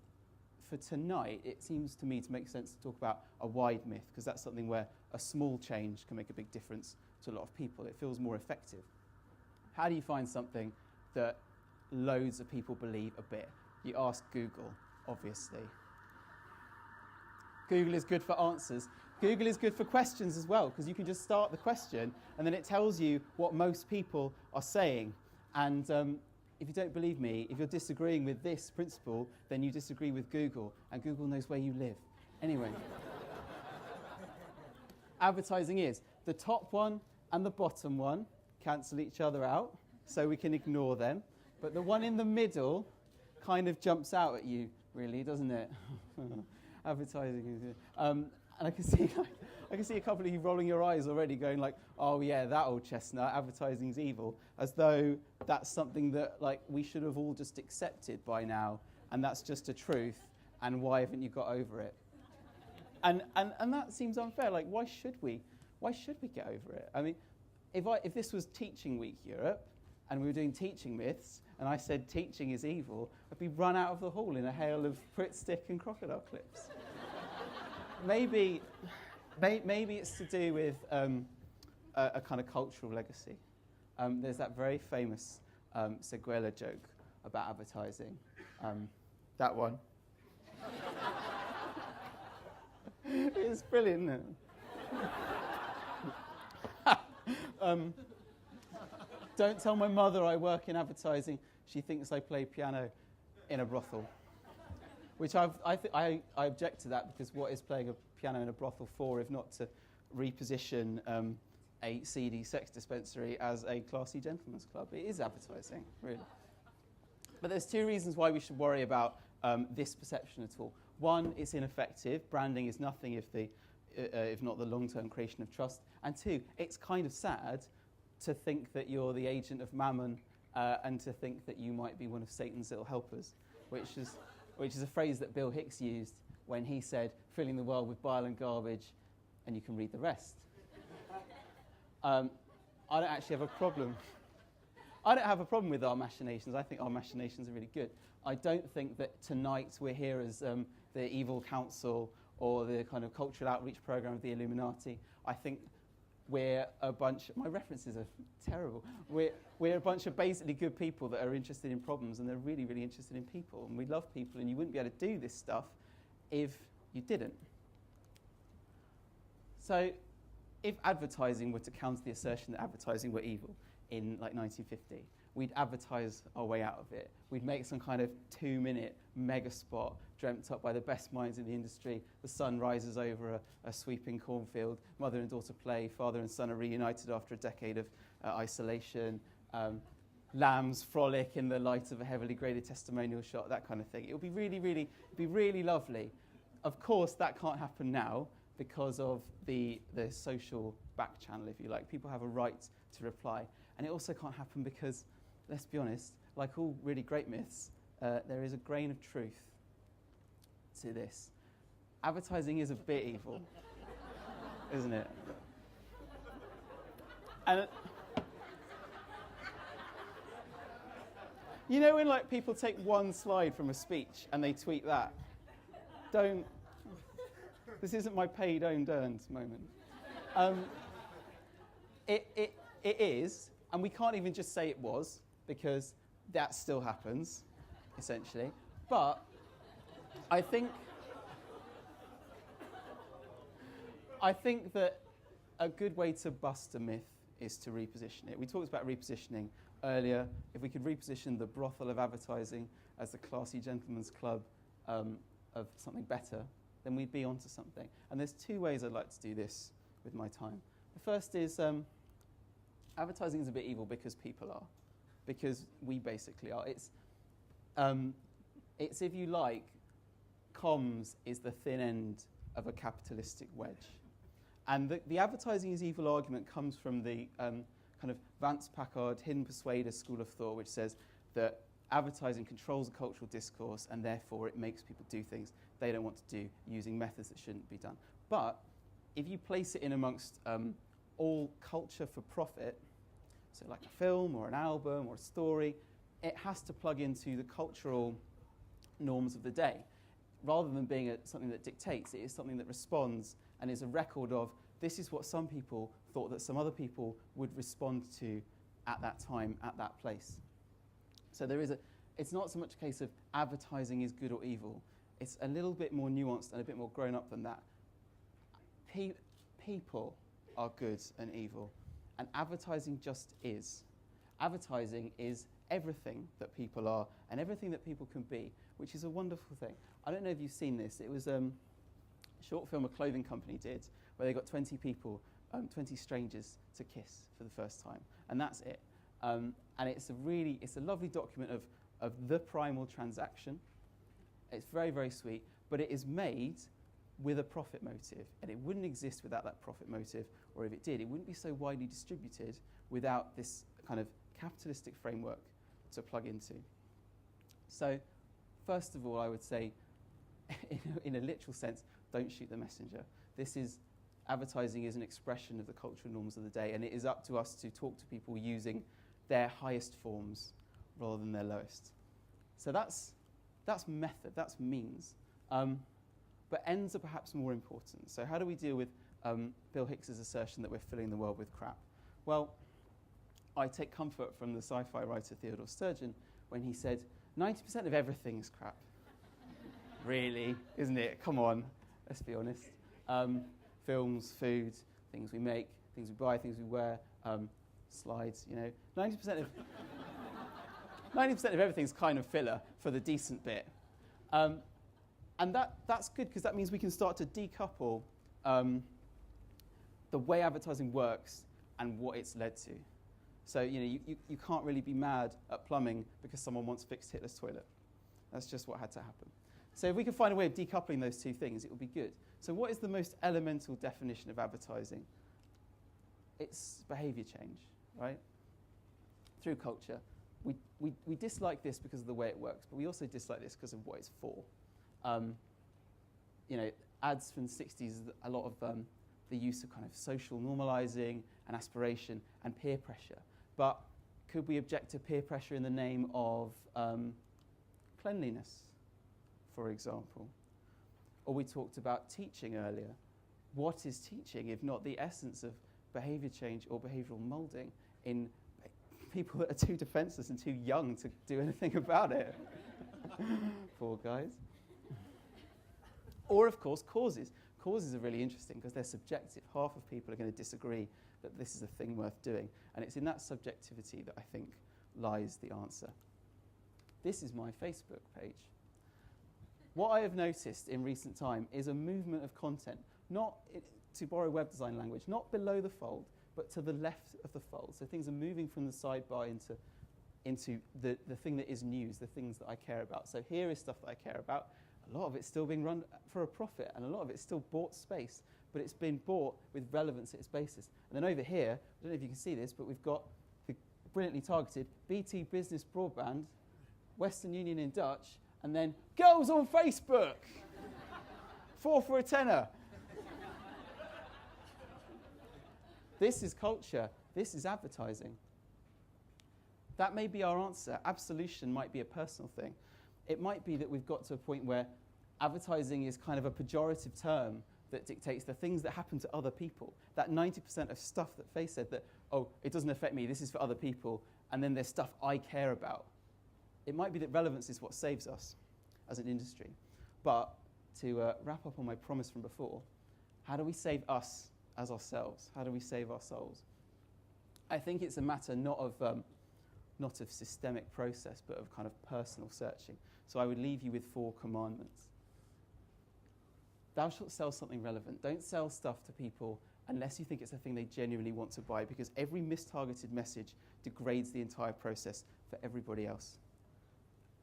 for tonight, it seems to me to make sense to talk about a wide myth, because that's something where a small change can make a big difference to a lot of people. It feels more effective. How do you find something that loads of people believe a bit? You ask Google, obviously. Google is good for answers. Google is good for questions as well, because you can just start the question and then it tells you what most people are saying. And if you don't believe me, if you're disagreeing with this principle, then you disagree with Google, and Google knows where you live. Anyway. Advertising is the top one and the bottom one cancel each other out, so we can ignore them. But the one in the middle kind of jumps out at you, really, doesn't it? Advertising is... and I can see a couple of you rolling your eyes already going like, oh yeah, that old chestnut, advertising is evil, as though that's something that we should have all just accepted by now, and that's just a truth, and why haven't you got over it? And that seems unfair. Why should we get over it? I mean, if this was Teaching Week Europe, and we were doing teaching myths, and I said teaching is evil, I'd be run out of the hall in a hail of Pritt stick and crocodile clips. Maybe it's to do with a kind of cultural legacy. There's that very famous Seguela joke about advertising. That one. It's brilliant, isn't it? Don't tell my mother I work in advertising. She thinks I play piano in a brothel. Which I object to that, because what is playing a piano in a brothel for if not to reposition a seedy sex dispensary as a classy gentleman's club? It is advertising, really. But there's two reasons why we should worry about this perception at all. One, it's ineffective. Branding is nothing if not the long-term creation of trust. And two, it's kind of sad to think that you're the agent of Mammon and to think that you might be one of Satan's little helpers, which is a phrase that Bill Hicks used when he said, filling the world with bile and garbage, and you can read the rest. I don't actually have a problem. I don't have a problem with our machinations. I think our machinations are really good. I don't think that tonight we're here as the evil council or the kind of cultural outreach program of the Illuminati. I think we're a bunch... My references are terrible. We're a bunch of basically good people that are interested in problems, and they're really, really interested in people. And we love people, and you wouldn't be able to do this stuff if you didn't. So if advertising were to counter the assertion that advertising were evil in 1950, we'd advertise our way out of it. We'd make some kind of 2-minute mega spot dreamt up by the best minds in the industry. The sun rises over a sweeping cornfield. Mother and daughter play. Father and son are reunited after a decade of isolation. Lambs frolic in the light of a heavily graded testimonial shot, that kind of thing. It would be really, really lovely. Of course, that can't happen now because of the social back channel, if you like. People have a right to reply. And it also can't happen because, let's be honest, like all really great myths, there is a grain of truth to this. Advertising is a bit evil, isn't it? And you know when like people take one slide from a speech and they tweet that? This isn't my paid owned earned moment. It is, and we can't even just say it was, because that still happens, essentially. But I think that a good way to bust a myth is to reposition it. We talked about repositioning earlier. If we could reposition the brothel of advertising as the classy gentleman's club of something better, then we'd be onto something. And there's two ways I'd like to do this with my time. The first is advertising is a bit evil because people are, because we basically are. It's if you like, comms is the thin end of a capitalistic wedge. And the advertising is evil argument comes from the kind of Vance Packard hidden persuader school of thought, which says that advertising controls the cultural discourse and therefore it makes people do things they don't want to do using methods that shouldn't be done. But if you place it in amongst all culture for profit, so like a film or an album or a story, it has to plug into the cultural norms of the day. Rather than being something that dictates, it is something that responds and is a record of this is what some people thought that some other people would respond to at that time, at that place. So it's not so much a case of advertising is good or evil. It's a little bit more nuanced and a bit more grown up than that. People are good and evil, and advertising just is. Advertising is everything that people are and everything that people can be, which is a wonderful thing. I don't know if you've seen this. It was a short film a clothing company did where they got 20 people, 20 strangers to kiss for the first time, and that's it. And it's a lovely document of the primal transaction. It's very, very sweet, but it is made with a profit motive, and it wouldn't exist without that profit motive, or if it did, it wouldn't be so widely distributed without this kind of capitalistic framework to plug into. So, first of all, I would say, in a literal sense, don't shoot the messenger. Advertising is an expression of the cultural norms of the day, and it is up to us to talk to people using their highest forms rather than their lowest. So that's method, that's means. But ends are perhaps more important. So how do we deal with Bill Hicks's assertion that we're filling the world with crap? Well, I take comfort from the sci-fi writer Theodore Sturgeon when he said, 90% of everything is crap. Really, isn't it? Come on, let's be honest. Films, food, things we make, things we buy, things we wear, slides, 90% of 90% of everything's kind of filler for the decent bit. And that's good because that means we can start to decouple the way advertising works and what it's led to. So, you can't really be mad at plumbing because someone once fixed Hitler's toilet. That's just what had to happen. So if we can find a way of decoupling those two things, it would be good. So what is the most elemental definition of advertising? It's behavior change, right? Through culture. We dislike this because of the way it works, but we also dislike this because of what it's for. Ads from the 60s, a lot of the use of kind of social normalizing and aspiration and peer pressure. But could we object to peer pressure in the name of cleanliness, for example? Or we talked about teaching earlier. What is teaching if not the essence of behavior change or behavioral molding in people that are too defenseless and too young to do anything about it? Poor guys. Or, of course, causes. Causes are really interesting because they're subjective. Half of people are going to disagree that this is a thing worth doing. And it's in that subjectivity that I think lies the answer. This is my Facebook page. What I have noticed in recent time is a movement of content, to borrow web design language, not below the fold, but to the left of the fold. So things are moving from the sidebar into the thing that is news, the things that I care about. So here is stuff that I care about. A lot of it's still being run for a profit, and a lot of it's still bought space, but it's been bought with relevance at its basis. And then over here, I don't know if you can see this, but we've got the brilliantly targeted BT Business Broadband, Western Union in Dutch, and then girls on Facebook. 4 for a tenner. This is culture. This is advertising. That may be our answer. Absolution might be a personal thing. It might be that we've got to a point where advertising is kind of a pejorative term that dictates the things that happen to other people. That 90% of stuff that Faye said that, oh, it doesn't affect me, this is for other people, and then there's stuff I care about. It might be that relevance is what saves us as an industry. But to wrap up on my promise from before, how do we save us as ourselves? How do we save our souls? I think it's a matter not of systemic process, but of kind of personal searching. So I would leave you with 4 commandments. Thou shalt sell something relevant. Don't sell stuff to people unless you think it's a thing they genuinely want to buy, because every mistargeted message degrades the entire process for everybody else.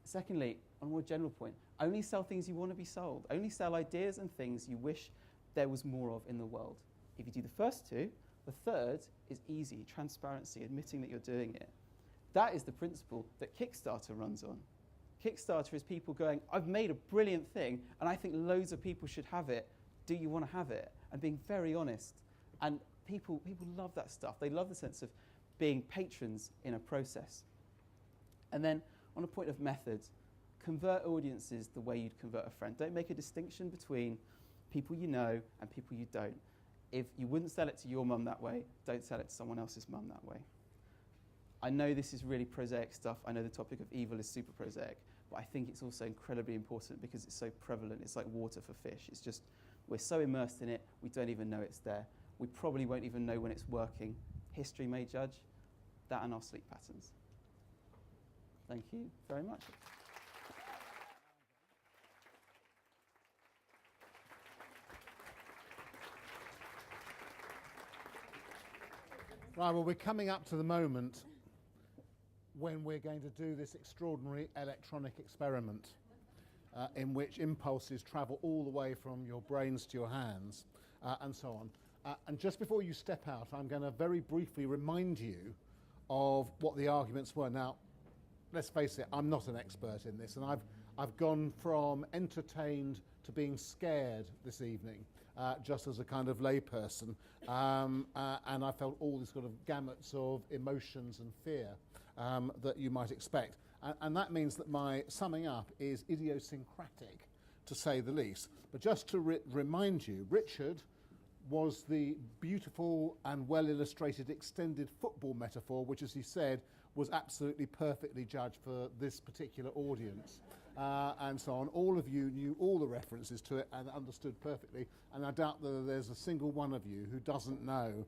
Secondly, on a more general point, only sell things you want to be sold. Only sell ideas and things you wish there was more of in the world. If you do the first 2, the third is easy, transparency, admitting that you're doing it. That is the principle that Kickstarter runs on. Kickstarter is people going, I've made a brilliant thing, and I think loads of people should have it. Do you want to have it? And being very honest. And people love that stuff. They love the sense of being patrons in a process. And then, on a point of method, convert audiences the way you'd convert a friend. Don't make a distinction between people you know and people you don't. If you wouldn't sell it to your mum that way, don't sell it to someone else's mum that way. I know this is really prosaic stuff. I know the topic of evil is super prosaic, but I think it's also incredibly important because it's so prevalent. It's like water for fish. It's just, we're so immersed in it, we don't even know it's there. We probably won't even know when it's working. History may judge that and our sleep patterns. Thank you very much. Right, well, we're coming up to the moment when we're going to do this extraordinary electronic experiment in which impulses travel all the way from your brains to your hands and so on. And just before you step out, I'm going to very briefly remind you of what the arguments were. Now, let's face it, I'm not an expert in this, and I've gone from entertained to being scared this evening, just as a kind of layperson, and I felt all these sort of gamuts of emotions and fear that you might expect. And that means that my summing up is idiosyncratic, to say the least. But just to remind you, Richard was the beautiful and well-illustrated extended football metaphor, which, as he said, was absolutely perfectly judged for this particular audience, and so on. All of you knew all the references to it and understood perfectly, and I doubt that there's a single one of you who doesn't know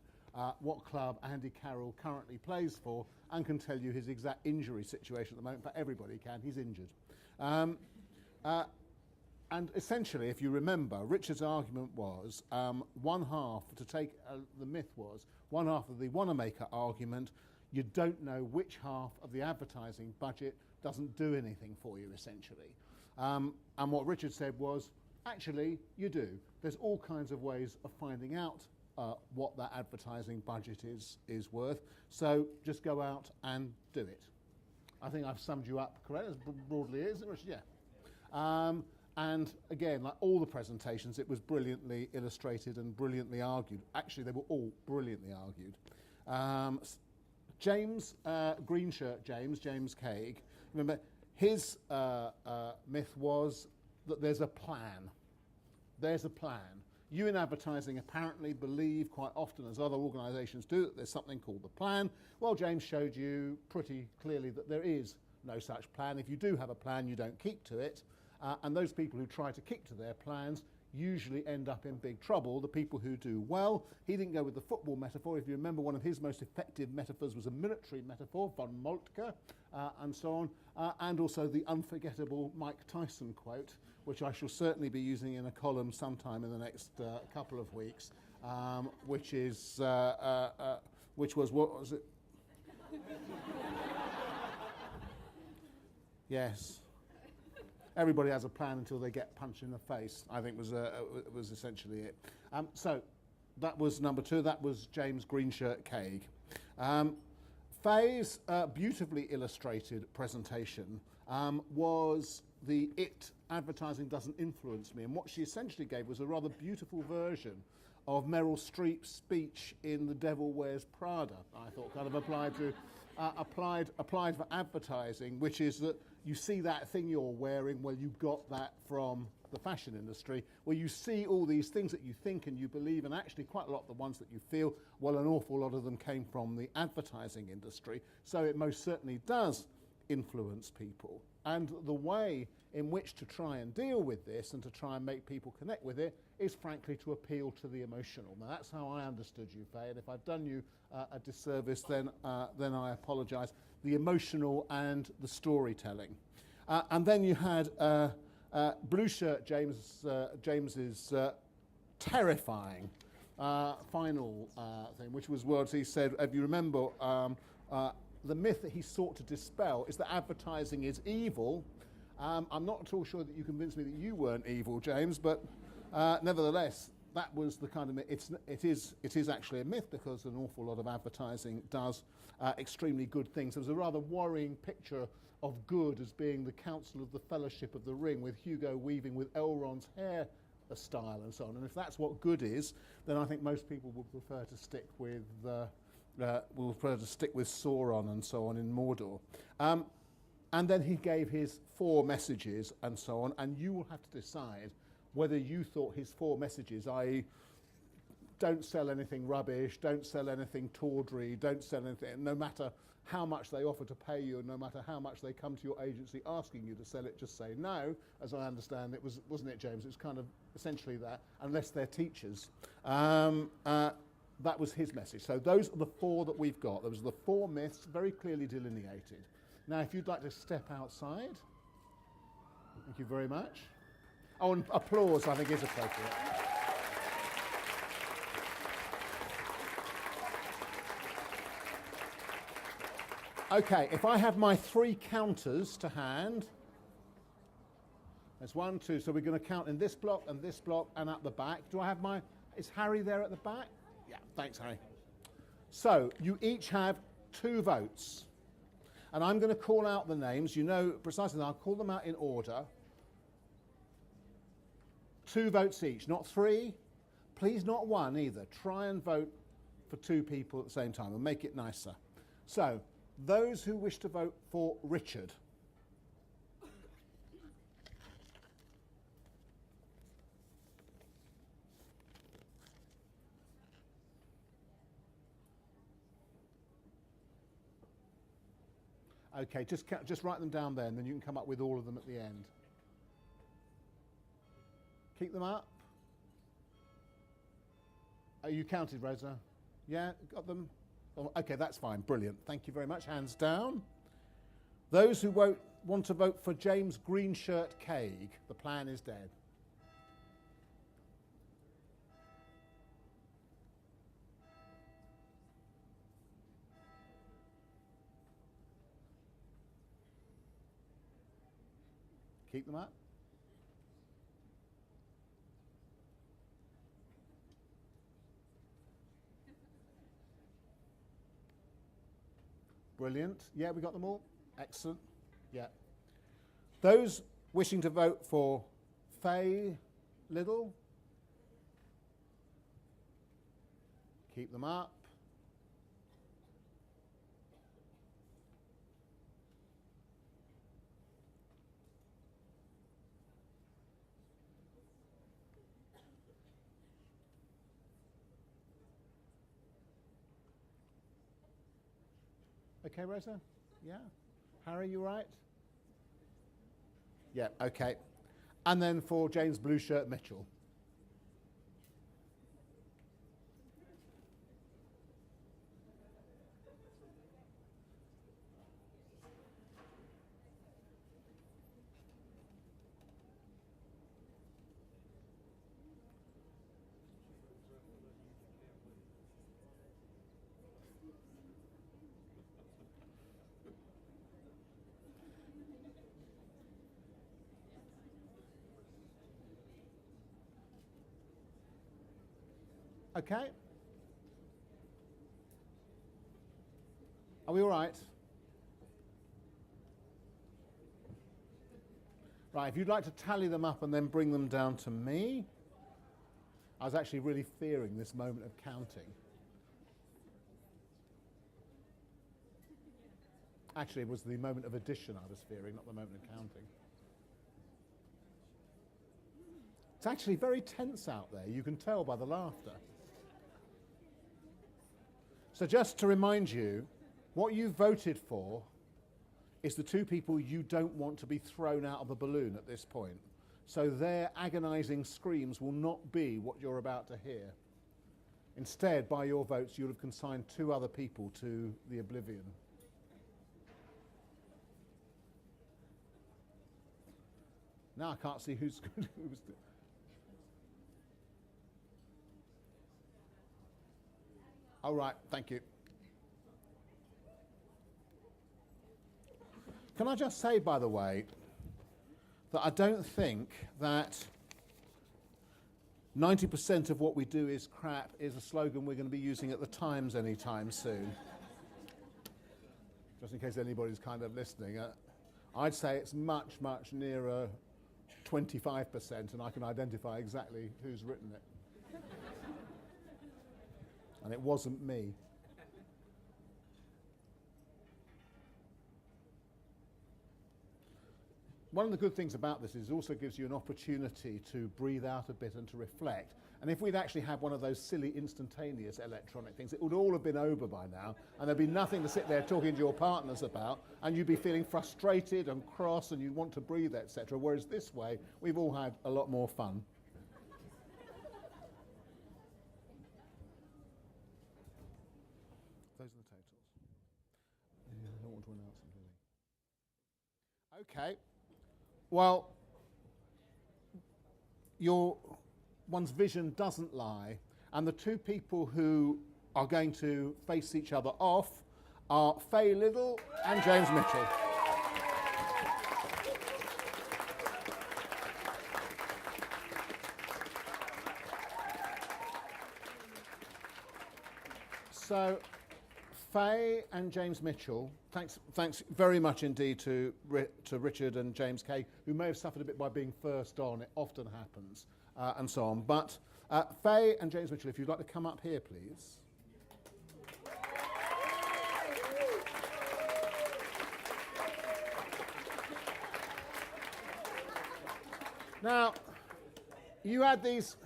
what club Andy Carroll currently plays for and can tell you his exact injury situation at the moment, but everybody can. He's injured. And essentially, if you remember, Richard's argument was one half, to take the myth was, one half of the Wanamaker argument, you don't know which half of the advertising budget doesn't do anything for you, essentially. And what Richard said was, actually, you do. There's all kinds of ways of finding out what that advertising budget is worth. So just go out and do it. I think I've summed you up correctly, as broadly, isn't it, Richard? Yeah. And again, like all the presentations, it was brilliantly illustrated and brilliantly argued. Actually, they were all brilliantly argued. James, Greenshirt James Craig, remember, his myth was that there's a plan. There's a plan. You in advertising apparently believe quite often, as other organisations do, that there's something called the plan. Well, James showed you pretty clearly that there is no such plan. If you do have a plan, you don't keep to it. And those people who try to keep to their plans usually end up in big trouble. The people who do well, he didn't go with the football metaphor. If you remember, one of his most effective metaphors was a military metaphor, von Moltke, and so on, and also the unforgettable Mike Tyson quote, which I shall certainly be using in a column sometime in the next couple of weeks, which was, what was it? Yes. everybody has a plan until they get punched in the face, I think was essentially it. So that was number 2. That was James Greenshirt Caig. Faye's beautifully illustrated presentation was the "It Advertising Doesn't Influence Me," and what she essentially gave was a rather beautiful version of Meryl Streep's speech in The Devil Wears Prada. I thought kind of applied for advertising, which is that you see that thing you're wearing, well, you got that from the fashion industry, where you see all these things that you think and you believe, and actually quite a lot of the ones that you feel, well, an awful lot of them came from the advertising industry. So it most certainly does influence people. And the way in which to try and deal with this and to try and make people connect with it is frankly to appeal to the emotional. Now that's how I understood you, Faye, and if I've done you a disservice, then I apologise. The emotional and the storytelling. And then you had Blue Shirt James's terrifying final thing, which was words he said, if you remember, the myth that he sought to dispel is that advertising is evil. I'm not at all sure that you convinced me that you weren't evil, James, but nevertheless, that was the kind of myth. It is actually a myth, because an awful lot of advertising does extremely good things. There was a rather worrying picture of good as being the Council of the Fellowship of the Ring, with Hugo Weaving with Elrond's hair style and so on. And if that's what good is, then I think most people would prefer to stick with Sauron and so on in Mordor. And then he gave his 4 messages and so on, and you will have to decide whether you thought his 4 messages, i.e. don't sell anything rubbish, don't sell anything tawdry, don't sell anything, no matter how much they offer to pay you, and no matter how much they come to your agency asking you to sell it, just say no. As I understand it, wasn't it, James? It was kind of essentially that, unless they're teachers. That was his message. So those are the 4 that we've got. Those are the 4 myths, very clearly delineated. Now, if you'd like to step outside, thank you very much. Oh, and applause, I think, is appropriate. Okay, if I have my 3 counters to hand, there's 1, 2, so we're going to count in this block and at the back. Do I have is Harry there at the back? Yeah, thanks, Harry. So you each have 2 votes. And I'm going to call out the names. You know precisely, I'll call them out in order. 2 votes each, not 3. Please, not 1 either. Try and vote for 2 people at the same time and make it nicer. So, those who wish to vote for Richard. Okay, just write them down there, and then you can come up with all of them at the end. Keep them up. Are you counted, Rosa? Yeah, got them? Oh, okay, that's fine. Brilliant. Thank you very much. Hands down. Those who want to vote for James Greenshirt Caig, the plan is dead. Keep them up. Brilliant. Yeah, we got them all. Excellent. Yeah. Those wishing to vote for Faye Liddle, keep them up. Okay, Rosa? Yeah? Harry, you right? Yeah, okay. And then for James Blueshirt Mitchell. Okay. Are we all right? Right, if you'd like to tally them up and then bring them down to me. I was actually really fearing this moment of counting. Actually, it was the moment of addition I was fearing, not the moment of counting. It's actually very tense out there. You can tell by the laughter. So just to remind you, what you voted for is the two people you don't want to be thrown out of the balloon at this point. So their agonising screams will not be what you're about to hear. Instead, by your votes, you'll have consigned two other people to the oblivion. Now I can't see who's good. All right, thank you. Can I just say, by the way, that I don't think that 90% of what we do is crap is a slogan we're going to be using at the Times anytime soon. Just in case anybody's kind of listening. I'd say it's much, much nearer 25%, and I can identify exactly who's written it. And it wasn't me. One of the good things about this is it also gives you an opportunity to breathe out a bit and to reflect. And if we'd actually had one of those silly instantaneous electronic things, it would all have been over by now, and there'd be nothing to sit there talking to your partners about, and you'd be feeling frustrated and cross and you'd want to breathe, etc. Whereas this way, we've all had a lot more fun. Those are the totals. Yeah, I don't want to announce them, really. Okay. Well, one's vision doesn't lie, and the two people who are going to face each other off are Faye Liddle and James Mitchell. So, Faye and James Mitchell, thanks very much indeed to Richard and James Kay, who may have suffered a bit by being first on. It often happens, and so on. But Faye and James Mitchell, if you'd like to come up here, please. Now, you had these,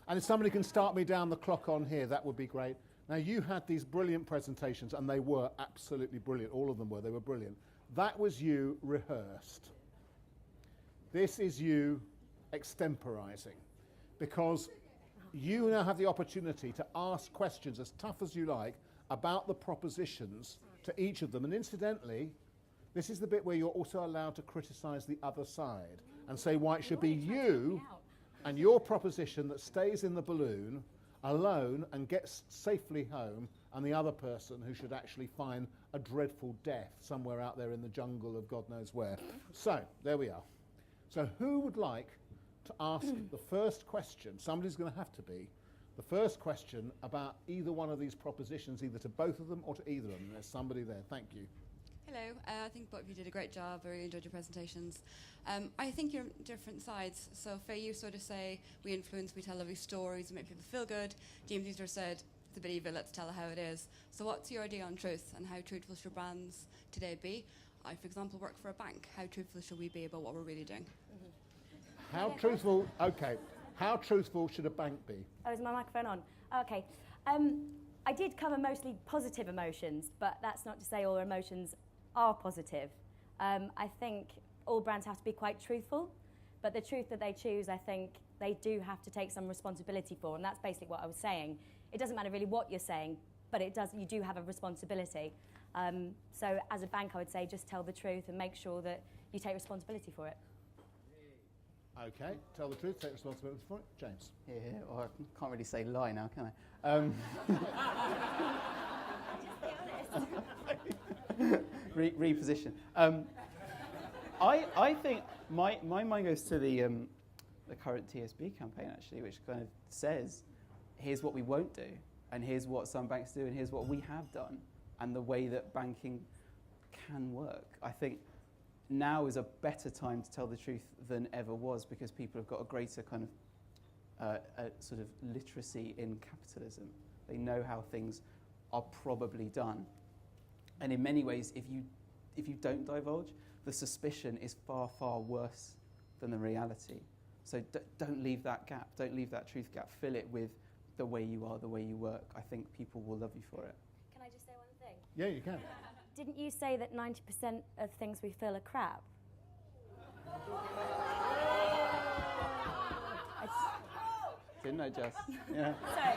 and if somebody can start me down the clock on here, that would be great. Now, you had these brilliant presentations, and they were absolutely brilliant. All of them were. They were brilliant. That was you rehearsed. This is you extemporizing, because you now have the opportunity to ask questions as tough as you like about the propositions to each of them. And incidentally, this is the bit where you're also allowed to criticize the other side and say why it should be you and your proposition that stays in the balloon alone and gets safely home, and the other person who should actually find a dreadful death somewhere out there in the jungle of God knows where. So, there we are. So who would like to ask the first question? Somebody's going to have to be. The first question about either one of these propositions, either to both of them or to either of them. There's somebody there. Thank you. Hello, I think both of you did a great job. I really enjoyed your presentations. I think you're on different sides. So Faye, you sort of say, we influence, we tell lovely stories, we make people feel good. James, you sort of said, it's a bit evil, let's tell it how it is. So what's your idea on truth, and how truthful should brands today be? I, for example, work for a bank. How truthful should we be about what we're really doing? Mm-hmm. How truthful, okay, how truthful should a bank be? Oh, is my microphone on? Okay. I did cover mostly positive emotions, but that's not to say all emotions are positive. I think all brands have to be quite truthful, but the truth that they choose, I think they do have to take some responsibility for, and that's basically what I was saying. It doesn't matter really what you're saying, but you do have a responsibility. So as a bank, I would say just tell the truth and make sure that you take responsibility for it. Okay, tell the truth, take responsibility for it. James. Yeah, or I can't really say lie now, can I? Reposition. I think my mind goes to the current TSB campaign, actually, which kind of says here's what we won't do, and here's what some banks do, and here's what we have done, and the way that banking can work. I think now is a better time to tell the truth than ever was, because people have got a greater kind of a sort of literacy in capitalism. They know how things are probably done. And in many ways, if you don't divulge, the suspicion is far, far worse than the reality. So don't leave that gap, don't leave that truth gap. Fill it with the way you are, the way you work. I think people will love you for it. Can I just say one thing? Yeah, you can. Didn't you say that 90% of things we feel are crap? Didn't I, Jess? Yeah. Sorry.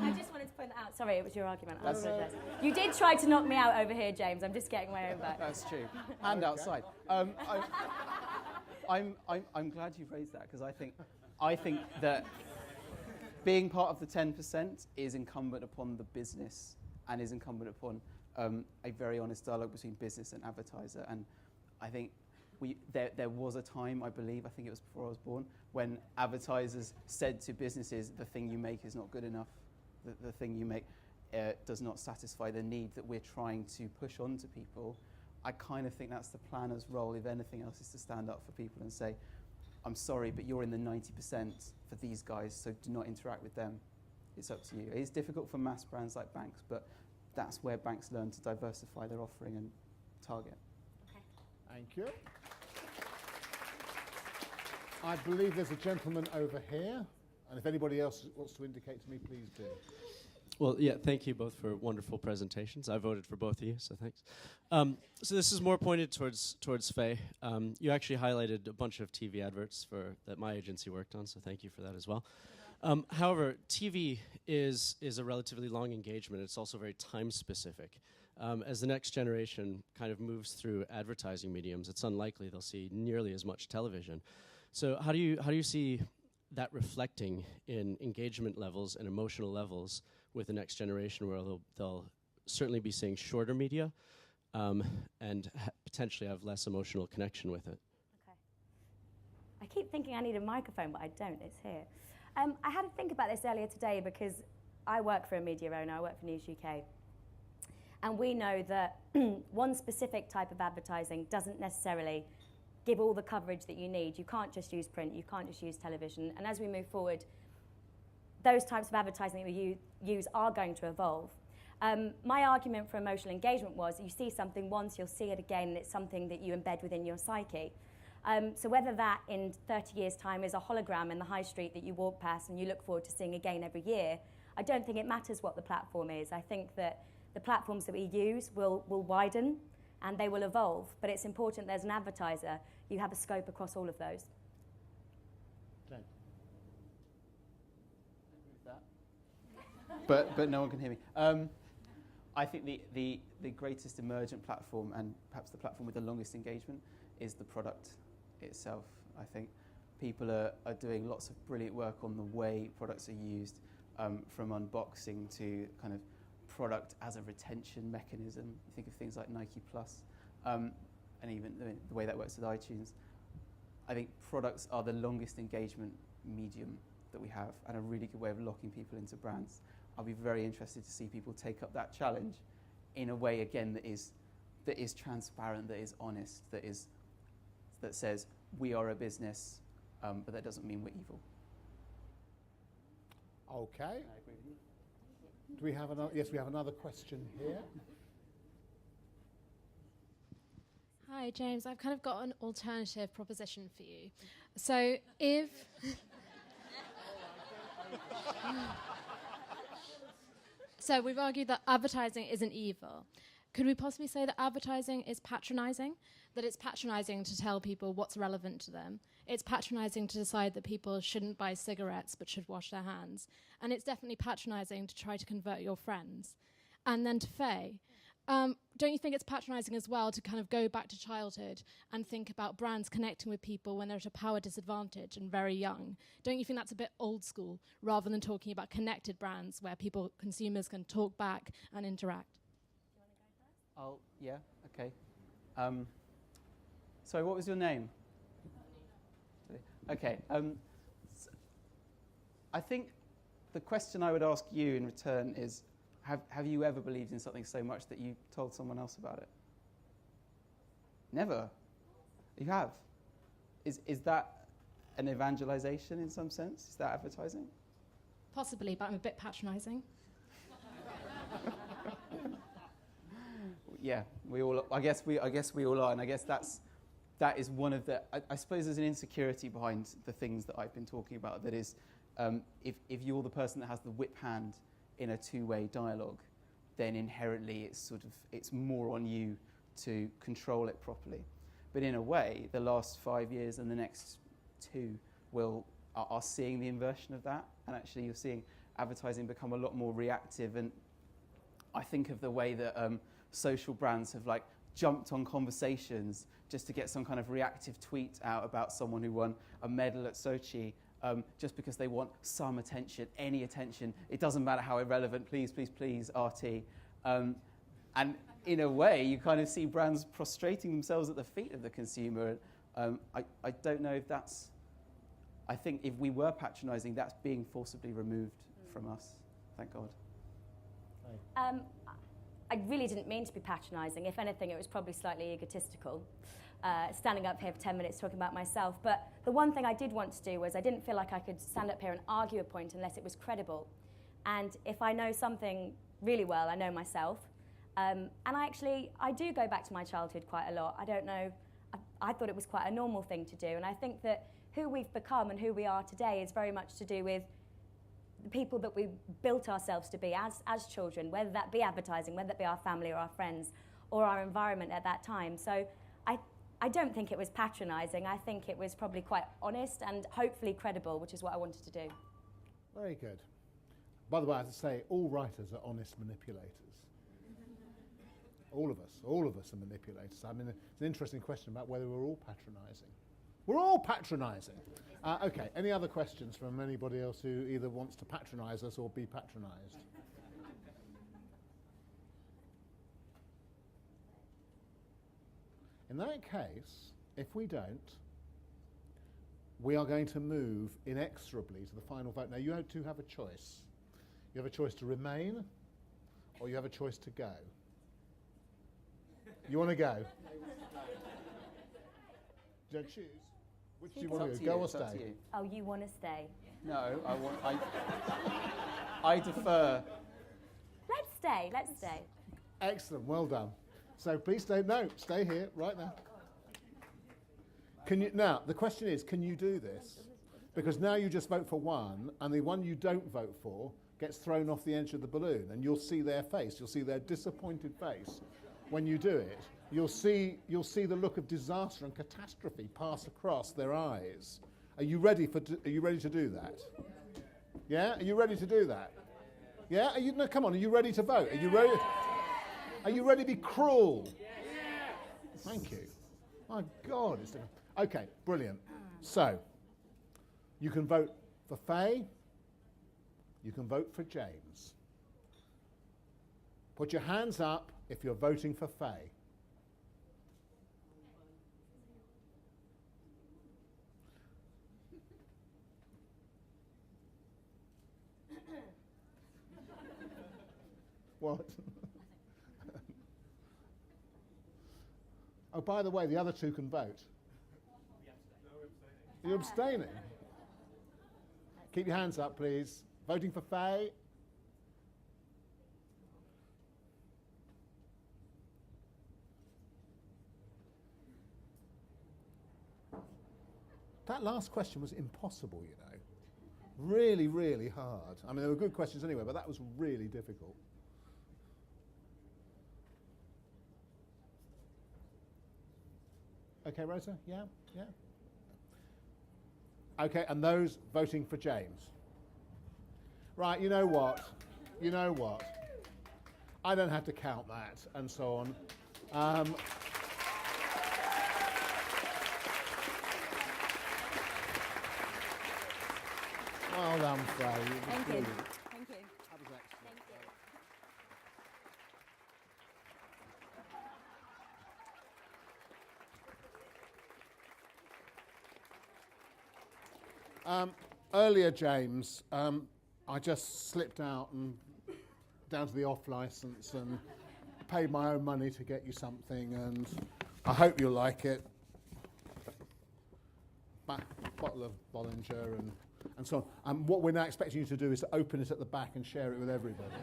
I just wanted to point that out. Sorry, it was your argument. I apologise. You did try to knock me out over here, James. I'm just getting my own back. That's true. And outside. I'm glad you raised that, because I think that being part of the 10% is incumbent upon the business and is incumbent upon a very honest dialogue between business and advertiser. And I think there was a time, I believe, I think it was before I was born, when advertisers said to businesses, the thing you make is not good enough. The thing you make does not satisfy the need that we're trying to push on to people. I kind of think that's the planner's role, if anything else, is to stand up for people and say, I'm sorry, but you're in the 90% for these guys, so do not interact with them. It's up to you. It's difficult for mass brands like banks, but that's where banks learn to diversify their offering and target. Okay. Thank you. I believe there's a gentleman over here, and if anybody else wants to indicate to me, please do. Well, yeah, thank you both for wonderful presentations. I voted for both of you, so thanks. So this is more pointed towards Faye. You actually highlighted a bunch of TV adverts that my agency worked on, so thank you for that as well. However, TV is a relatively long engagement. It's also very time-specific. As the next generation kind of moves through advertising mediums, it's unlikely they'll see nearly as much television. So how do you see that reflecting in engagement levels and emotional levels with the next generation, where they'll certainly be seeing shorter media and potentially have less emotional connection with it? Okay. I keep thinking I need a microphone, but I don't. It's here. I had to think about this earlier today because I work for a media owner. I work for News UK. And we know that one specific type of advertising doesn't necessarily give all the coverage that you need. You can't just use print. You can't just use television. And as we move forward, those types of advertising that we use are going to evolve. My argument for emotional engagement was you see something once, you'll see it again, and it's something that you embed within your psyche. So whether that in 30 years' time is a hologram in the high street that you walk past and you look forward to seeing again every year, I don't think it matters what the platform is. I think that the platforms that we use will widen and they will evolve. But it's important there's an advertiser, you have a scope across all of those. But no one can hear me. I think the greatest emergent platform, and perhaps the platform with the longest engagement, is the product itself. I think people are doing lots of brilliant work on the way products are used, from unboxing to kind of product as a retention mechanism. You think of things like Nike Plus, and even the way that works with iTunes. I think products are the longest engagement medium that we have, and a really good way of locking people into brands. I'll be very interested to see people take up that challenge in a way, again, that is transparent, that is honest, that says we are a business, but that doesn't mean we're evil. Okay. I agree with you. Do we have another? Yes, we have another question here. Hi, James. I've kind of got an alternative proposition for you. So if... So we've argued that advertising isn't evil. Could we possibly say that advertising is patronising? That it's patronising to tell people what's relevant to them. It's patronising to decide that people shouldn't buy cigarettes but should wash their hands. And it's definitely patronising to try to convert your friends. And then to Faye, don't you think it's patronising as well to kind of go back to childhood and think about brands connecting with people when they're at a power disadvantage and very young? Don't you think that's a bit old school, rather than talking about connected brands where consumers can talk back and interact? Do you want to go first? Yeah, okay. Sorry, what was your name? Okay. I think the question I would ask you in return is, have you ever believed in something so much that you told someone else about it? Never. You have. Is that an evangelization in some sense? Is that advertising? Possibly, but I'm a bit patronising. Yeah, we all. I guess we all are, and I guess that is one of the. I suppose there's an insecurity behind the things that I've been talking about. That is, if you're the person that has the whip hand in a two-way dialogue, then inherently it's more on you to control it properly. But in a way, the last 5 years and the next 2 are seeing the inversion of that, and actually you're seeing advertising become a lot more reactive. And I think of the way that social brands have jumped on conversations just to get some kind of reactive tweet out about someone who won a medal at Sochi, just because they want some attention, any attention. It doesn't matter how irrelevant, please, please, please, RT. And in a way, you kind of see brands prostrating themselves at the feet of the consumer. I don't know if that's... I think if we were patronising, that's being forcibly removed from us. Thank God. I really didn't mean to be patronising. If anything, it was probably slightly egotistical, standing up here for 10 minutes talking about myself. But the one thing I did want to do was I didn't feel like I could stand up here and argue a point unless it was credible. And if I know something really well, I know myself. And I do go back to my childhood quite a lot. I don't know, I thought it was quite a normal thing to do. And I think that who we've become and who we are today is very much to do with the people that we built ourselves to be as children, whether that be advertising, whether that be our family or our friends or our environment at that time. So I don't think it was patronising. I think it was probably quite honest and hopefully credible, which is what I wanted to do. Very good. By the way, as I say, all writers are honest manipulators. All of us are manipulators. I mean, it's an interesting question about whether we're all patronising. We're all patronising. Okay, any other questions from anybody else who either wants to patronise us or be patronised? In that case, if we don't, we are going to move inexorably to the final vote. Now, you two have a choice. You have a choice to remain, or you have a choice to go. You want to go? Do you choose? Which do you want to go? Go or stay? Oh, you want to stay? No, I defer. Let's stay. Excellent, well done. So please stay. No, stay here right now. Can you now? The question is, can you do this? Because now you just vote for one, and the one you don't vote for gets thrown off the edge of the balloon, and you'll see their face. You'll see their disappointed face when you do it. You'll see the look of disaster and catastrophe pass across their eyes. Are you ready to do that? Yeah? Are you ready to do that? Yeah? No, come on, are you ready to vote? Are you ready to be cruel? Thank you. My God. Okay, brilliant. So, you can vote for Faye. You can vote for James. Put your hands up if you're voting for Faye. What? Oh, by the way, the other two can vote. You're abstaining? Keep your hands up, please. Voting for Faye. That last question was impossible, you know. Really, really hard. I mean, there were good questions anyway, but that was really difficult. Okay, Rosa? Yeah? Yeah? Okay, and those voting for James. Right, you know what? I don't have to count that, and so on. Well done, Faye. Thank you. Thank you. That was excellent. earlier, James, I just slipped out and down to the off licence and paid my own money to get you something, and I hope you'll like it. Bottle of Bollinger and so on. And what we're now expecting you to do is to open it at the back and share it with everybody.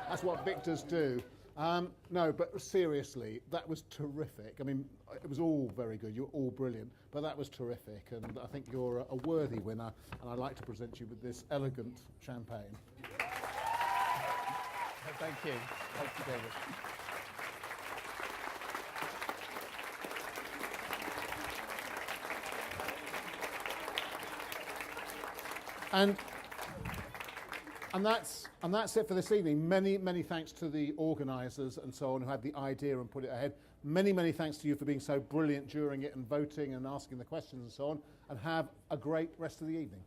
That's what victors do. No, but seriously, that was terrific. I mean, it was all very good. You're all brilliant, but that was terrific, and I think you're a worthy winner, and I'd like to present you with this elegant champagne. Thank you. Thank you, David. And that's it for this evening. Many thanks to the organisers and so on who had the idea and put it ahead. Many thanks to you for being so brilliant during it and voting and asking the questions and so on. And have a great rest of the evening.